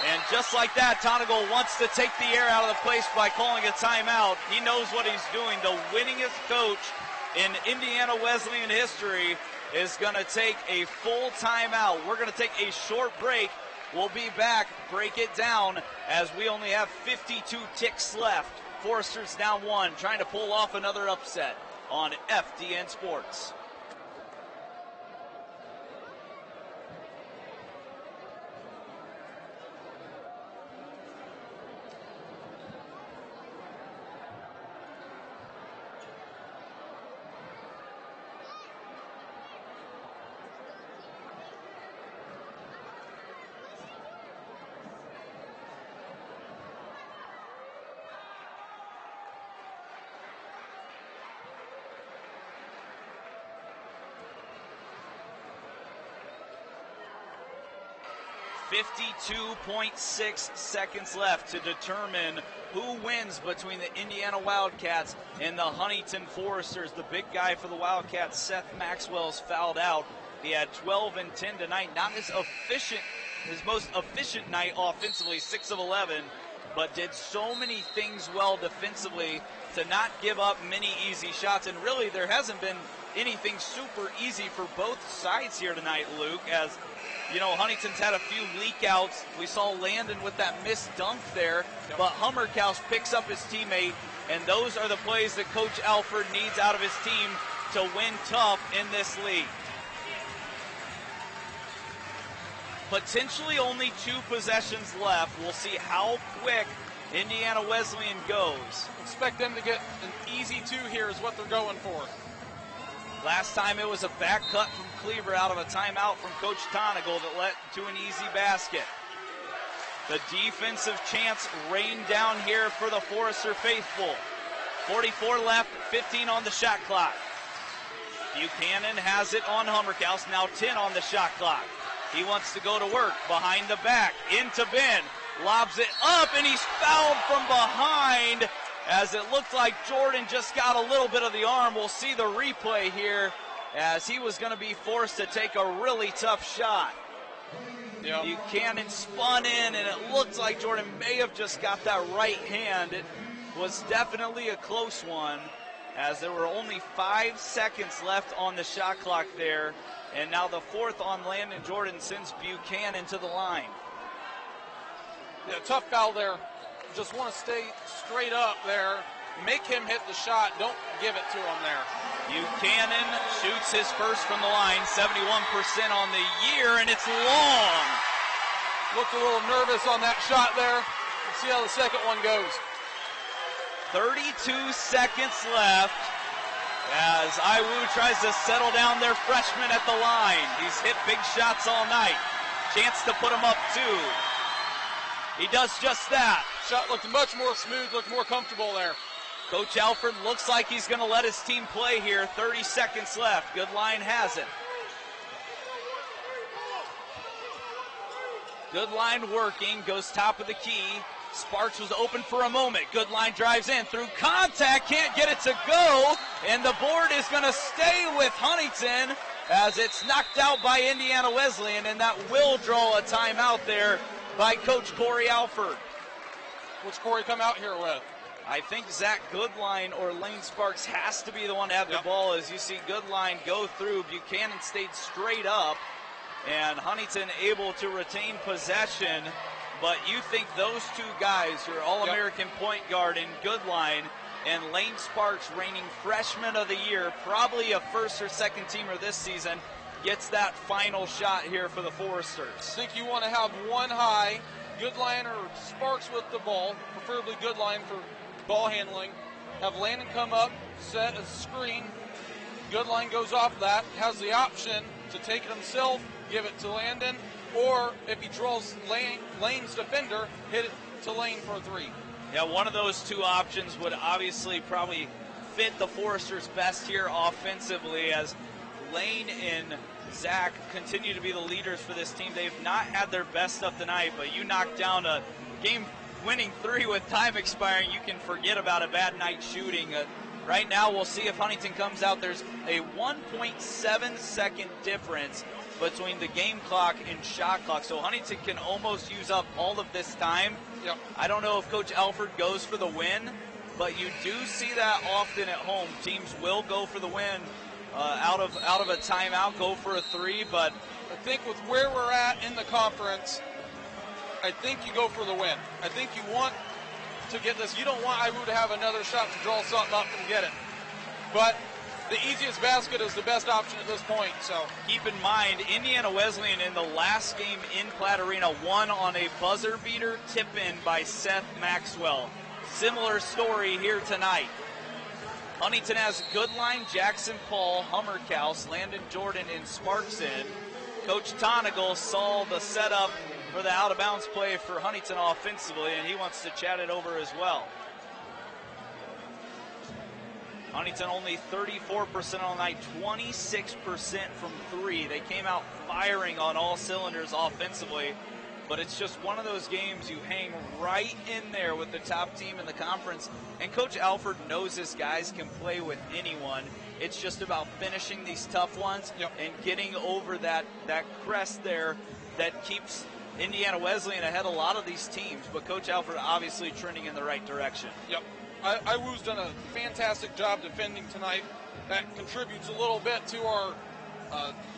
And just like that, Tonagel wants to take the air out of the place by calling a timeout. He knows what he's doing. The winningest coach in Indiana Wesleyan history is going to take a full timeout. We're going to take a short break. We'll be back, break it down, as we only have 52 ticks left. Foresters down one, trying to pull off another upset on FDN Sports. 52.6 seconds left to determine who wins between the Indiana Wildcats and the Huntington Foresters. The big guy for the Wildcats, Seth Maxwell's fouled out. He had 12 and 10 tonight. Not his most efficient night offensively, 6 of 11, but did so many things well defensively to not give up many easy shots. And really, there hasn't been anything super easy for both sides here tonight, Luke, as you know, Huntington's had a few leak outs. We saw Landon with that missed dunk there, but Hummerkaus picks up his teammate, and those are the plays that Coach Alford needs out of his team to win tough in this league. Potentially only 2 possessions left. We'll see how quick Indiana Wesleyan goes. Expect them to get an easy 2 here is what they're going for. Last time it was a back cut from Cleaver out of a timeout from Coach Tonagel that led to an easy basket. The defensive chance rained down here for the Forester faithful. 44 left, 15 on the shot clock. Buchanan has it on Hummerkaus, now 10 on the shot clock. He wants to go to work behind the back, into Ben, lobs it up, and he's fouled from behind, as it looked like Jordan just got a little bit of the arm. We'll see the replay here, as he was going to be forced to take a really tough shot. Yep. Buchanan spun in, and it looked like Jordan may have just got that right hand. It was definitely a close one, as there were only 5 seconds left on the shot clock there. And now the fourth on Landon Jordan sends Buchanan to the line. Yeah, tough foul there. Just want to stay straight up there. Make him hit the shot. Don't give it to him there. Buchanan shoots his first from the line, 71% on the year, and it's long. Looked a little nervous on that shot there. Let's see how the second one goes. 32 seconds left as Iwu tries to settle down their freshman at the line. He's hit big shots all night. Chance to put him up 2. He does just that. Shot looked much more smooth, looked more comfortable there. Coach Alford looks like he's going to let his team play here. 30 seconds left. Goodline has it. Goodline working, goes top of the key. Sparks was open for a moment. Goodline drives in through contact, can't get it to go, and the board is going to stay with Huntington as it's knocked out by Indiana Wesleyan, and that will draw a timeout there by Coach Corey Alford. What's Corey come out here with? I think Zach Goodline or Lane Sparks has to be the one to have the ball, as you see Goodline go through. Buchanan stayed straight up, and Huntington able to retain possession. But you think those 2 guys, your All-American point guard in Goodline and Lane Sparks, reigning freshman of the year, probably a first or second teamer this season, gets that final shot here for the Foresters. I think you want to have one high, Goodline or Sparks with the ball, preferably Goodline for ball handling. Have Landon come up, set a screen. Goodline goes off that, has the option to take it himself, give it to Landon, or if he draws Lane's defender, hit it to Lane for a 3. Yeah, one of those 2 options would obviously probably fit the Foresters best here offensively, as Lane and Zach continue to be the leaders for this team. They've not had their best stuff tonight, but you knock down a game-winning 3 with time expiring, you can forget about a bad night shooting. Right now, we'll see if Huntington comes out. There's a 1.7 second difference between the game clock and shot clock. So Huntington can almost use up all of this time. Yep. I don't know if Coach Alford goes for the win, but you do see that often at home. Teams will go for the win out of a timeout, go for a three, but I think with where we're at in the conference, I think you go for the win. I think you want to get this. You don't want IWU to have another shot to draw something up and get it. But the easiest basket is the best option at this point. So keep in mind, Indiana Wesleyan in the last game in Platte Arena won on a buzzer beater tip-in by Seth Maxwell. Similar story here tonight. Huntington has Goodline, Jackson Paul, Hummerkaus, Landon Jordan, and Sparkson. Coach Tonigal saw the setup for the out-of-bounds play for Huntington offensively, and he wants to chat it over as well. Huntington only 34% on the night, 26% from three. They came out firing on all cylinders offensively, but it's just one of those games you hang right in there with the top team in the conference, and Coach Alford knows his guys can play with anyone. It's just about finishing these tough ones and getting over that crest there that keeps Indiana Wesleyan ahead of a lot of these teams, but Coach Alford obviously trending in the right direction. Yep. IWU's done a fantastic job defending tonight. That contributes a little bit to our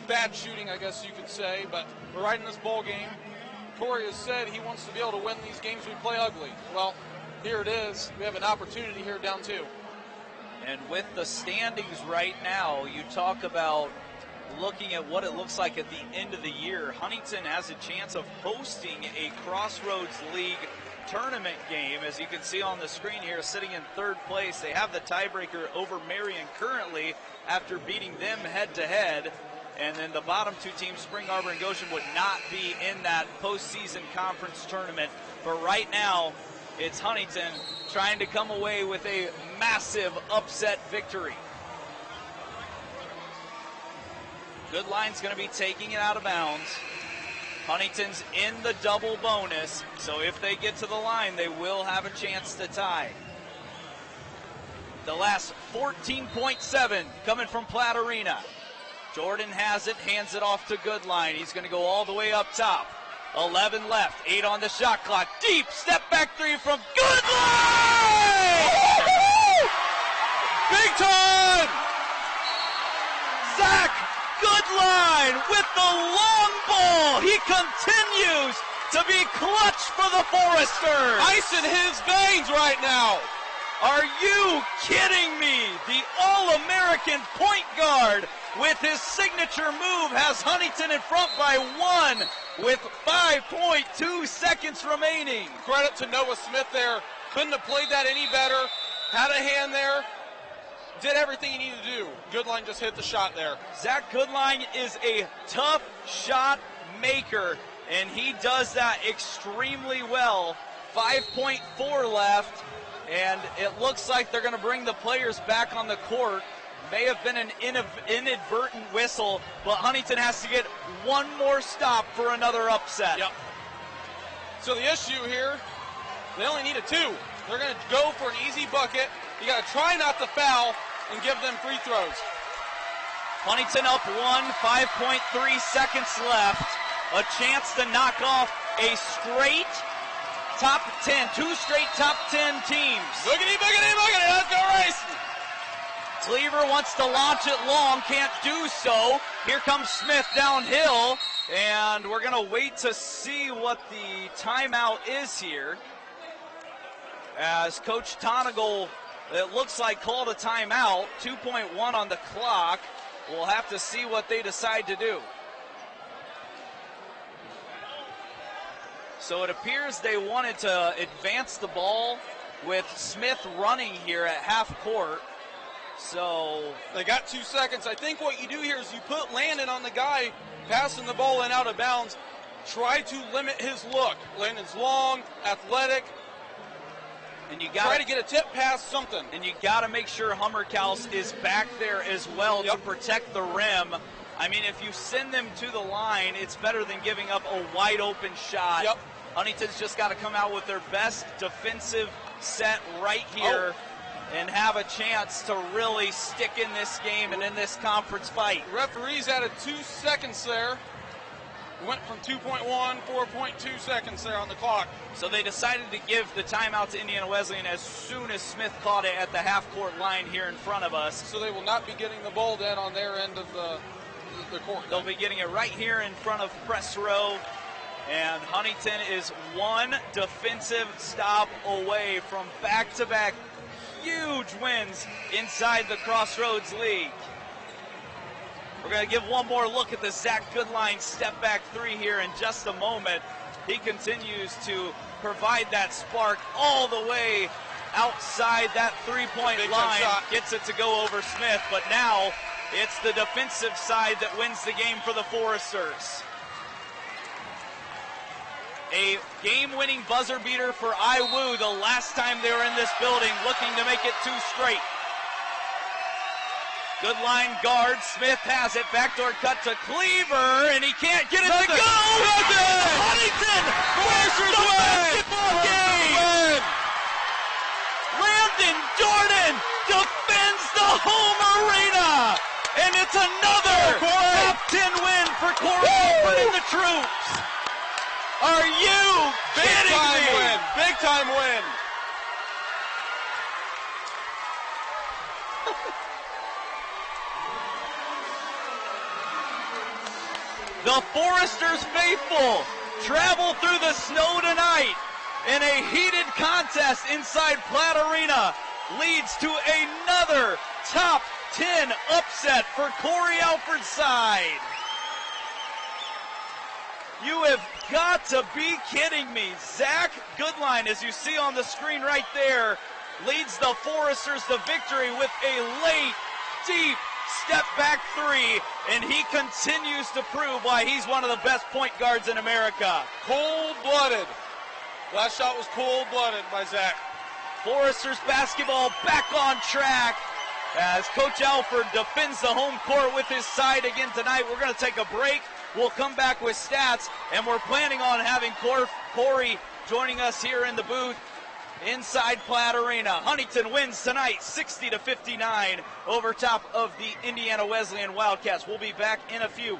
bad shooting, I guess you could say, but we're right in this ball game. Corey has said he wants to be able to win these games we play ugly. Well, here it is. We have an opportunity here down two. And with the standings right now, you talk about looking at what it looks like at the end of the year. Huntington has a chance of hosting a Crossroads League tournament game. As you can see on the screen here, sitting in third place, they have the tiebreaker over Marion currently after beating them head-to-head. And then the bottom two teams, Spring Arbor and Goshen, would not be in that postseason conference tournament. But right now, it's Huntington trying to come away with a massive upset victory. Goodline's going to be taking it out of bounds. Huntington's in the double bonus, so if they get to the line, they will have a chance to tie. The last 14.7 coming from Platte Arena. Jordan has it, hands it off to Goodline. He's going to go all the way up top. 11 left, 8 on the shot clock. Deep step back three from Goodline! Big time! Zach Goodline with the long ball. He continues to be clutch for the Foresters. Ice in his veins right now. Are you kidding me? The All-American point guard with his signature move has Huntington in front by 1 with 5.2 seconds remaining. Credit to Noah Smith there. Couldn't have played that any better. Had a hand there. Did everything he needed to do. Goodline just hit the shot there. Zach Goodline is a tough shot maker, and he does that extremely well. 5.4 left, and it looks like they're going to bring the players back on the court. May have been an inadvertent whistle, but Huntington has to get one more stop for another upset. Yep. So the issue here, they only need a 2. They're going to go for an easy bucket. You got to try not to foul and give them free throws. Huntington up 1, 5.3 seconds left. A chance to knock off a straight top 10, 2 straight top 10 teams. Boogity, boogity, boogity, let's go racing. Cleaver wants to launch it long, can't do so. Here comes Smith downhill, and we're going to wait to see what the timeout is here. As Coach Tonigal, it looks like, called a timeout, 2.1 on the clock. We'll have to see what they decide to do. So it appears they wanted to advance the ball with Smith running here at half court. So they got 2 seconds. I think what you do here is you put Landon on the guy passing the ball in out of bounds. Try to limit his look. Landon's long, athletic. And you try to get a tip pass, something. And you got to make sure Hummerkaus is back there as well to protect the rim. I mean, if you send them to the line, it's better than giving up a wide open shot. Huntington's just got to come out with their best defensive set right here. and have a chance to really stick in this game and in this conference fight. Referees added 2 seconds there. Went from 2.1, 4.2 seconds there on the clock. So they decided to give the timeout to Indiana Wesleyan as soon as Smith caught it at the half-court line here in front of us. So they will not be getting the ball then on their end of the court. They'll be getting it right here in front of press row. And Huntington is one defensive stop away from back-to-back huge wins inside the Crossroads League. We're going to give one more look at the Zach Goodline step-back three here in just a moment. He continues to provide that spark all the way outside that three-point line. Gets it to go over Smith, but now it's the defensive side that wins the game for the Foresters. A game-winning buzzer beater for IWU the last time they were in this building, looking to make it 2 straight. Good line guard. Smith has it. Backdoor cut to Cleaver, and he can't get it to go. Huntington wins the basketball game. Landon Jordan defends the home arena, and it's another top 10 win for Corey Alford and the troops. Are you kidding me? Big time win. The Foresters faithful travel through the snow tonight, and a heated contest inside Platt Arena leads to another top 10 upset for Corey Alford's side. You have got to be kidding me. Zach Goodline, as you see on the screen right there, leads the Foresters to victory with a late, deep step back three, and he continues to prove why he's one of the best point guards in America. Cold-blooded. Last shot was cold-blooded by Zach. Foresters basketball back on track as Coach Alford defends the home court with his side again tonight. We're going to take a break. We'll come back with stats, and we're planning on having Corey joining us here in the booth inside Platt Arena. Huntington wins tonight 60-59 over top of the Indiana Wesleyan Wildcats. We'll be back in a few.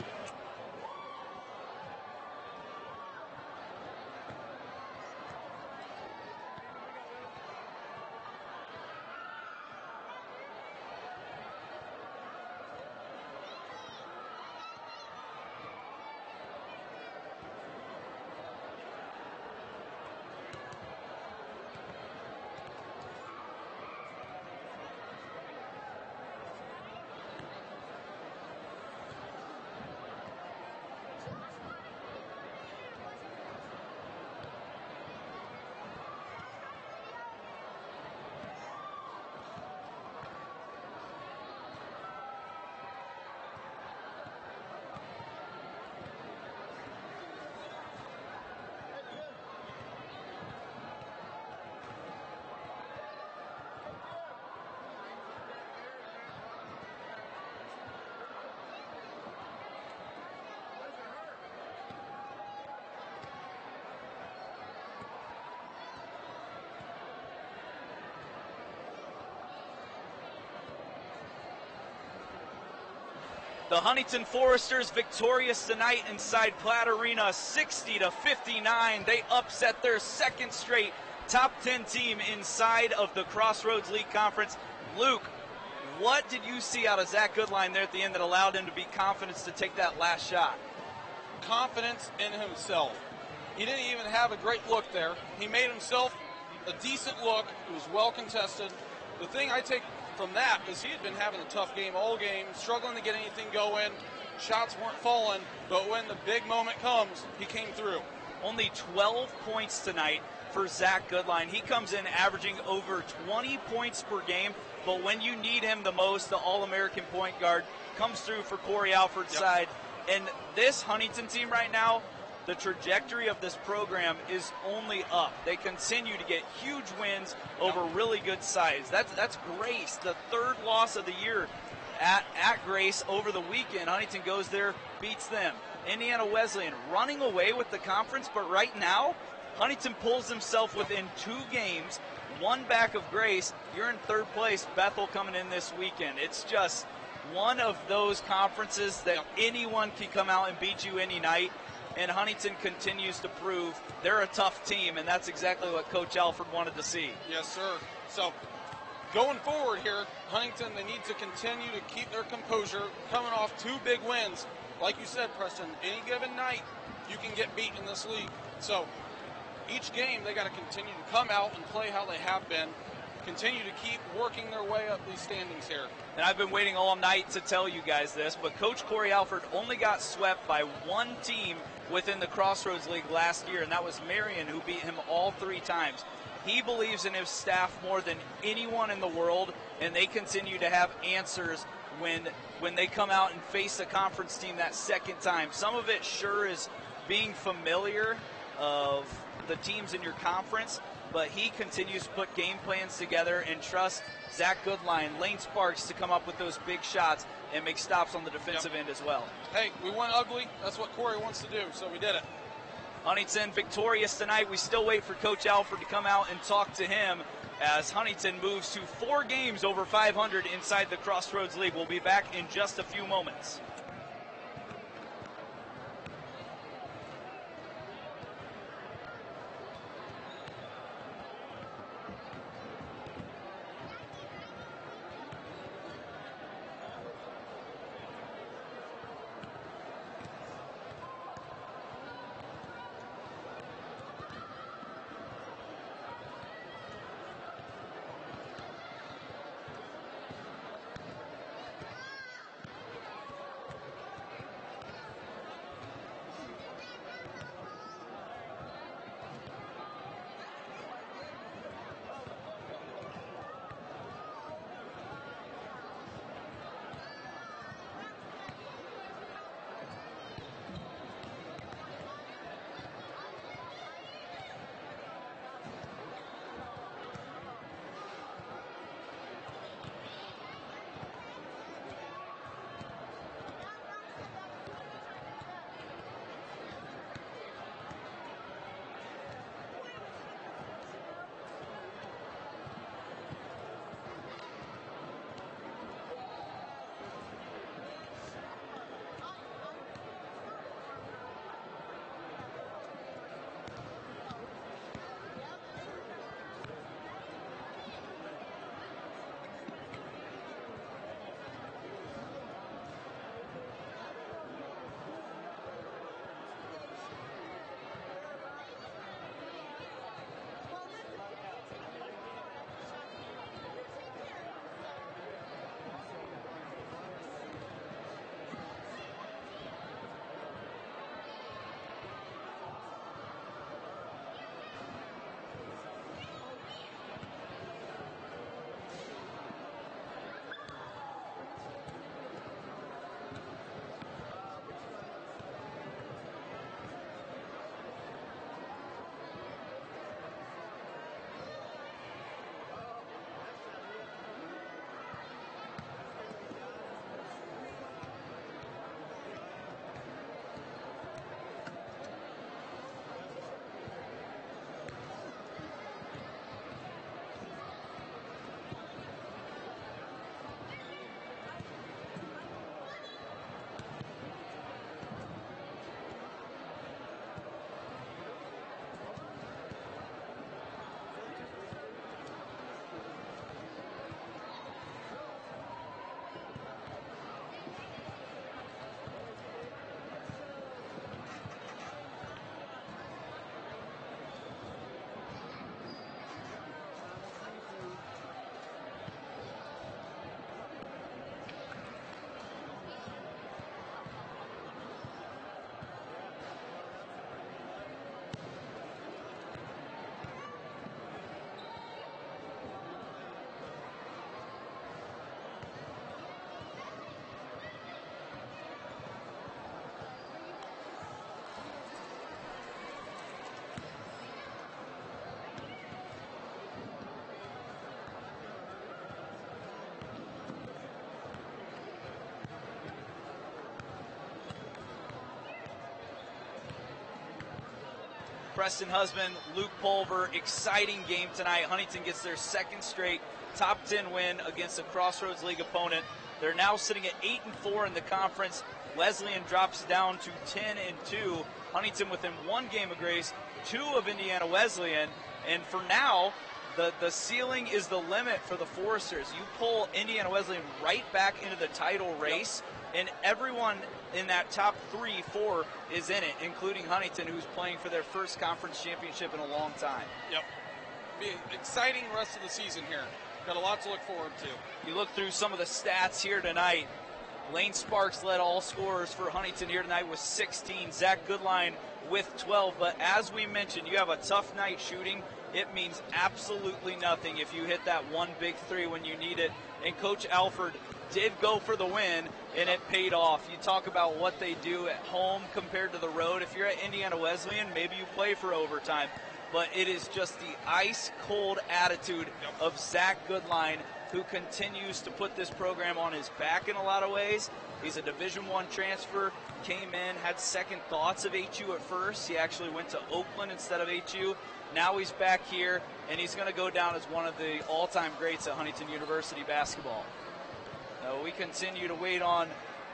The Huntington Foresters victorious tonight inside Platt Arena 60-59. They upset their second straight top 10 team inside of the Crossroads League Conference. Luke, what did you see out of Zach Goodline there at the end that allowed him to be confident to take that last shot? Confidence in himself. He didn't even have a great look there. He made himself a decent look. It was well contested. The thing I take from that is he had been having a tough game all game, struggling to get anything going. Shots weren't falling, but when the big moment comes, he came through. Only 12 points tonight for Zach Goodline. He comes in averaging over 20 points per game, but when you need him the most, the All-American point guard comes through for Corey Alford's side. And this Huntington team right now, the trajectory of this program is only up. They continue to get huge wins over really good sides. That's Grace, the third loss of the year at Grace over the weekend. Huntington goes there, beats them. Indiana Wesleyan running away with the conference, but right now Huntington pulls himself within 2 games, 1 back of Grace. You're in 3rd place. Bethel coming in this weekend. It's just one of those conferences that anyone can come out and beat you any night. And Huntington continues to prove they're a tough team, and that's exactly what Coach Alford wanted to see. Yes, sir. So going forward here, Huntington, they need to continue to keep their composure, coming off 2 big wins. Like you said, Preston, any given night you can get beat in this league. So each game they got to continue to come out and play how they have been, continue to keep working their way up these standings here. And I've been waiting all night to tell you guys this, but Coach Corey Alford only got swept by 1 team within the Crossroads League last year, and that was Marion, who beat him all 3 times. He believes in his staff more than anyone in the world, and they continue to have answers when they come out and face a conference team that second time. Some of it sure is being familiar of the teams in your conference, but he continues to put game plans together and trust Zach Goodline, Lane Sparks to come up with those big shots and make stops on the defensive end as well. Hey, we went ugly. That's what Corey wants to do, so we did it. Huntington victorious tonight. We still wait for Coach Alford to come out and talk to him as Huntington moves to 4 games over 500 inside the Crossroads League. We'll be back in just a few moments. Preston Husband, Luke Pulver. Exciting game tonight. Huntington gets their second straight top 10 win against a Crossroads League opponent. They're now sitting at 8-4 in the conference. Wesleyan drops down to 10-2. Huntington within one game of Grace, 2 of Indiana Wesleyan. And for now, the ceiling is the limit for the Foresters. You pull Indiana Wesleyan right back into the title race, and everyone in that top 3-4 is in it, including Huntington, who's playing for their first conference championship in a long time. Yep. Be an exciting rest of the season here. Got a lot to look forward to. You look through some of the stats here tonight. Lane Sparks led all scorers for Huntington here tonight with 16. Zach Goodline with 12. But as we mentioned, you have a tough night shooting. It means absolutely nothing if you hit that one big three when you need it. And Coach Alford did go for the win, and it paid off. You talk about what they do at home compared to the road. If you're at Indiana Wesleyan, maybe you play for overtime. But it is just the ice-cold attitude of Zach Goodline, who continues to put this program on his back in a lot of ways. He's a Division I transfer, came in, had second thoughts of HU at first. He actually went to Oakland instead of HU. Now he's back here, and he's going to go down as one of the all-time greats at Huntington University basketball. We continue to wait on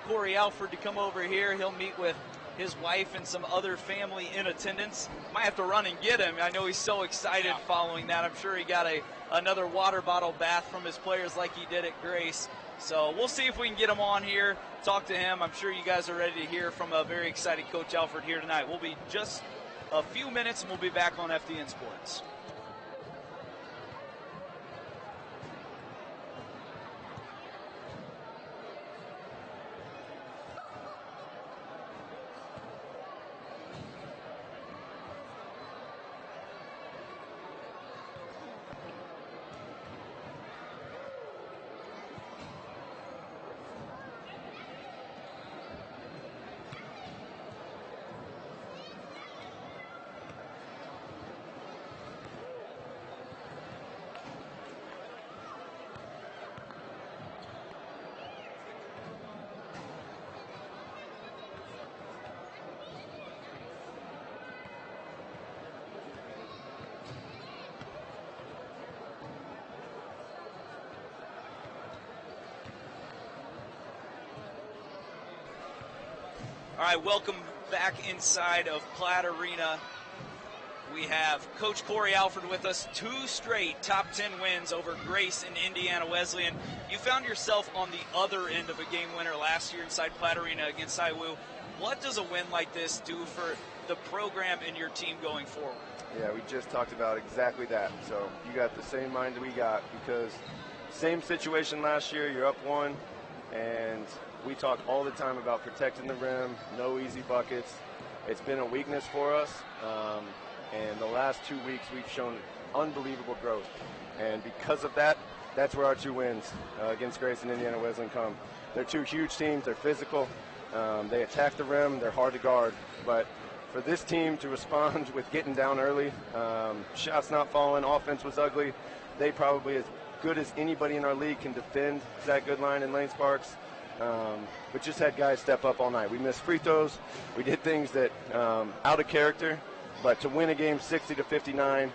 Corey Alford to come over here. He'll meet with his wife and some other family in attendance. Might have to run and get him. I know he's so excited following that. I'm sure he got another water bottle bath from his players like he did at Grace. So we'll see if we can get him on here, talk to him. I'm sure you guys are ready to hear from a very excited Coach Alford here tonight. We'll be just a few minutes, and we'll be back on FDN Sports. All right, welcome back inside of Platt Arena. We have Coach Corey Alford with us. 2 straight top 10 wins over Grace and Indiana Wesleyan. You found yourself on the other end of a game winner last year inside Platt Arena against IWU. What does a win like this do for the program and your team going forward? Yeah, we just talked about exactly that. So you got the same mind that we got, because same situation last year, you're up 1, and we talk all the time about protecting the rim, no easy buckets. It's been a weakness for us, and the last 2 weeks we've shown unbelievable growth. And because of that, that's where our 2 wins against Grace and Indiana Wesleyan come. They're 2 huge teams. They're physical. They attack the rim. They're hard to guard. But for this team to respond with getting down early, shots not falling, offense was ugly. They probably as good as anybody in our league can defend Zach Goodline and Lane Sparks. But just had guys step up all night. We missed free throws. We did things that out of character. But to win a game 60-59,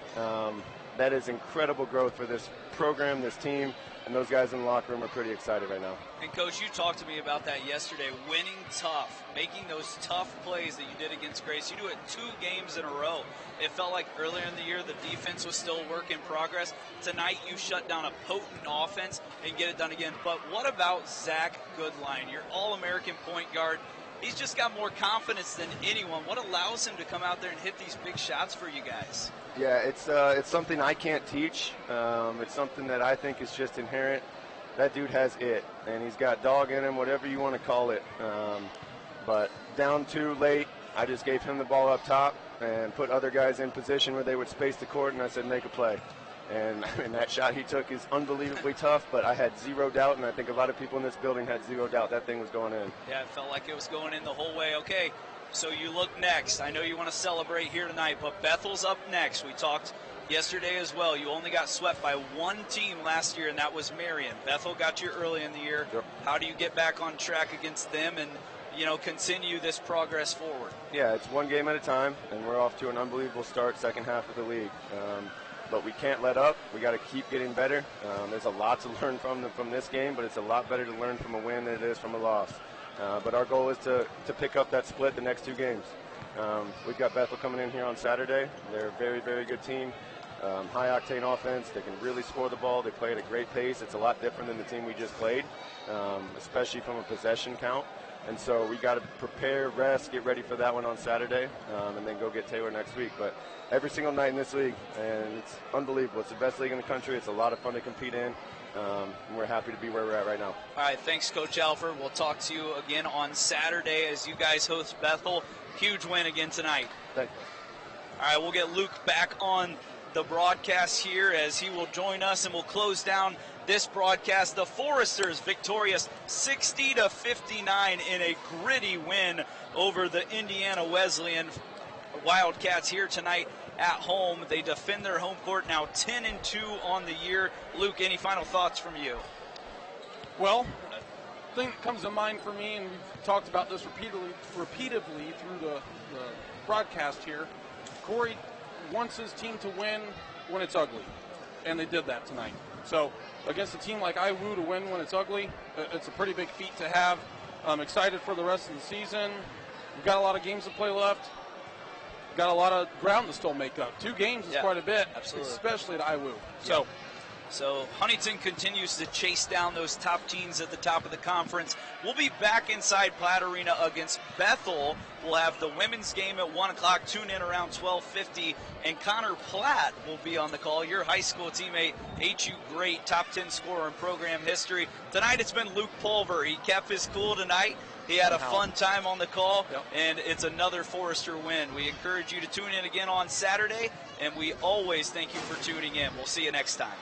that is incredible growth for this program, this team, and those guys in the locker room are pretty excited right now. And, Coach, you talked to me about that yesterday, winning tough, making those tough plays that you did against Grace. You do it 2 games in a row. It felt like earlier in the year the defense was still a work in progress. Tonight you shut down a potent offense and get it done again. But what about Zach Goodline, your All-American point guard? He's just got more confidence than anyone. What allows him to come out there and hit these big shots for you guys? Yeah, it's something I can't teach. It's something that I think is just inherent. That dude has it, and he's got dog in him, whatever you want to call it. But down 2 late, I just gave him the ball up top and put other guys in position where they would space the court, and I said, make a play. And that shot he took is unbelievably tough, but I had 0 doubt, and I think a lot of people in this building had 0 doubt that thing was going in. Yeah, it felt like it was going in the whole way. Okay, so you look next. I know you want to celebrate here tonight, but Bethel's up next. We talked yesterday as well. You only got swept by 1 team last year, and that was Marion. Bethel got you early in the year. Yep. How do you get back on track against them? And continue this progress forward. Yeah, it's one game at a time, and we're off to an unbelievable start second half of the league. But we can't let up. We got to keep getting better. There's a lot to learn from this game, but it's a lot better to learn from a win than it is from a loss. But our goal is to pick up that split the next 2 games. We've got Bethel coming in here on Saturday. They're a very, very good team. High-octane offense. They can really score the ball. They play at a great pace. It's a lot different than the team we just played, especially from a possession count. And so we got to prepare, rest, get ready for that one on Saturday, and then go get Taylor next week. But every single night in this league, and it's unbelievable. It's the best league in the country. It's a lot of fun to compete in. And we're happy to be where we're at right now. All right, thanks, Coach Alford. We'll talk to you again on Saturday as you guys host Bethel. Huge win again tonight. Thanks. All right, we'll get Luke back on the broadcast here as he will join us, and we'll close down this broadcast. The Foresters victorious 60-59 in a gritty win over the Indiana Wesleyan Wildcats here tonight at home. They defend their home court, now 10-2 on the year. Luke, any final thoughts from you? Well, the thing that comes to mind for me, and we've talked about this repeatedly through the broadcast here, Corey wants his team to win when it's ugly, and they did that tonight. So against a team like IWU to win when it's ugly, it's a pretty big feat to have. I'm excited for the rest of the season. We've got a lot of games to play left. Got a lot of ground to still make up. 2 games is quite a bit, absolutely, especially to IWU. So Huntington continues to chase down those top teams at the top of the conference. We'll be back inside Platt Arena against Bethel. We'll have the women's game at 1 o'clock. Tune in around 12:50. And Connor Platt will be on the call, your high school teammate, HU great, top 10 scorer in program history. Tonight it's been Luke Pulver. He kept his cool tonight. He had a fun time on the call, and it's another Forester win. We encourage you to tune in again on Saturday, and we always thank you for tuning in. We'll see you next time.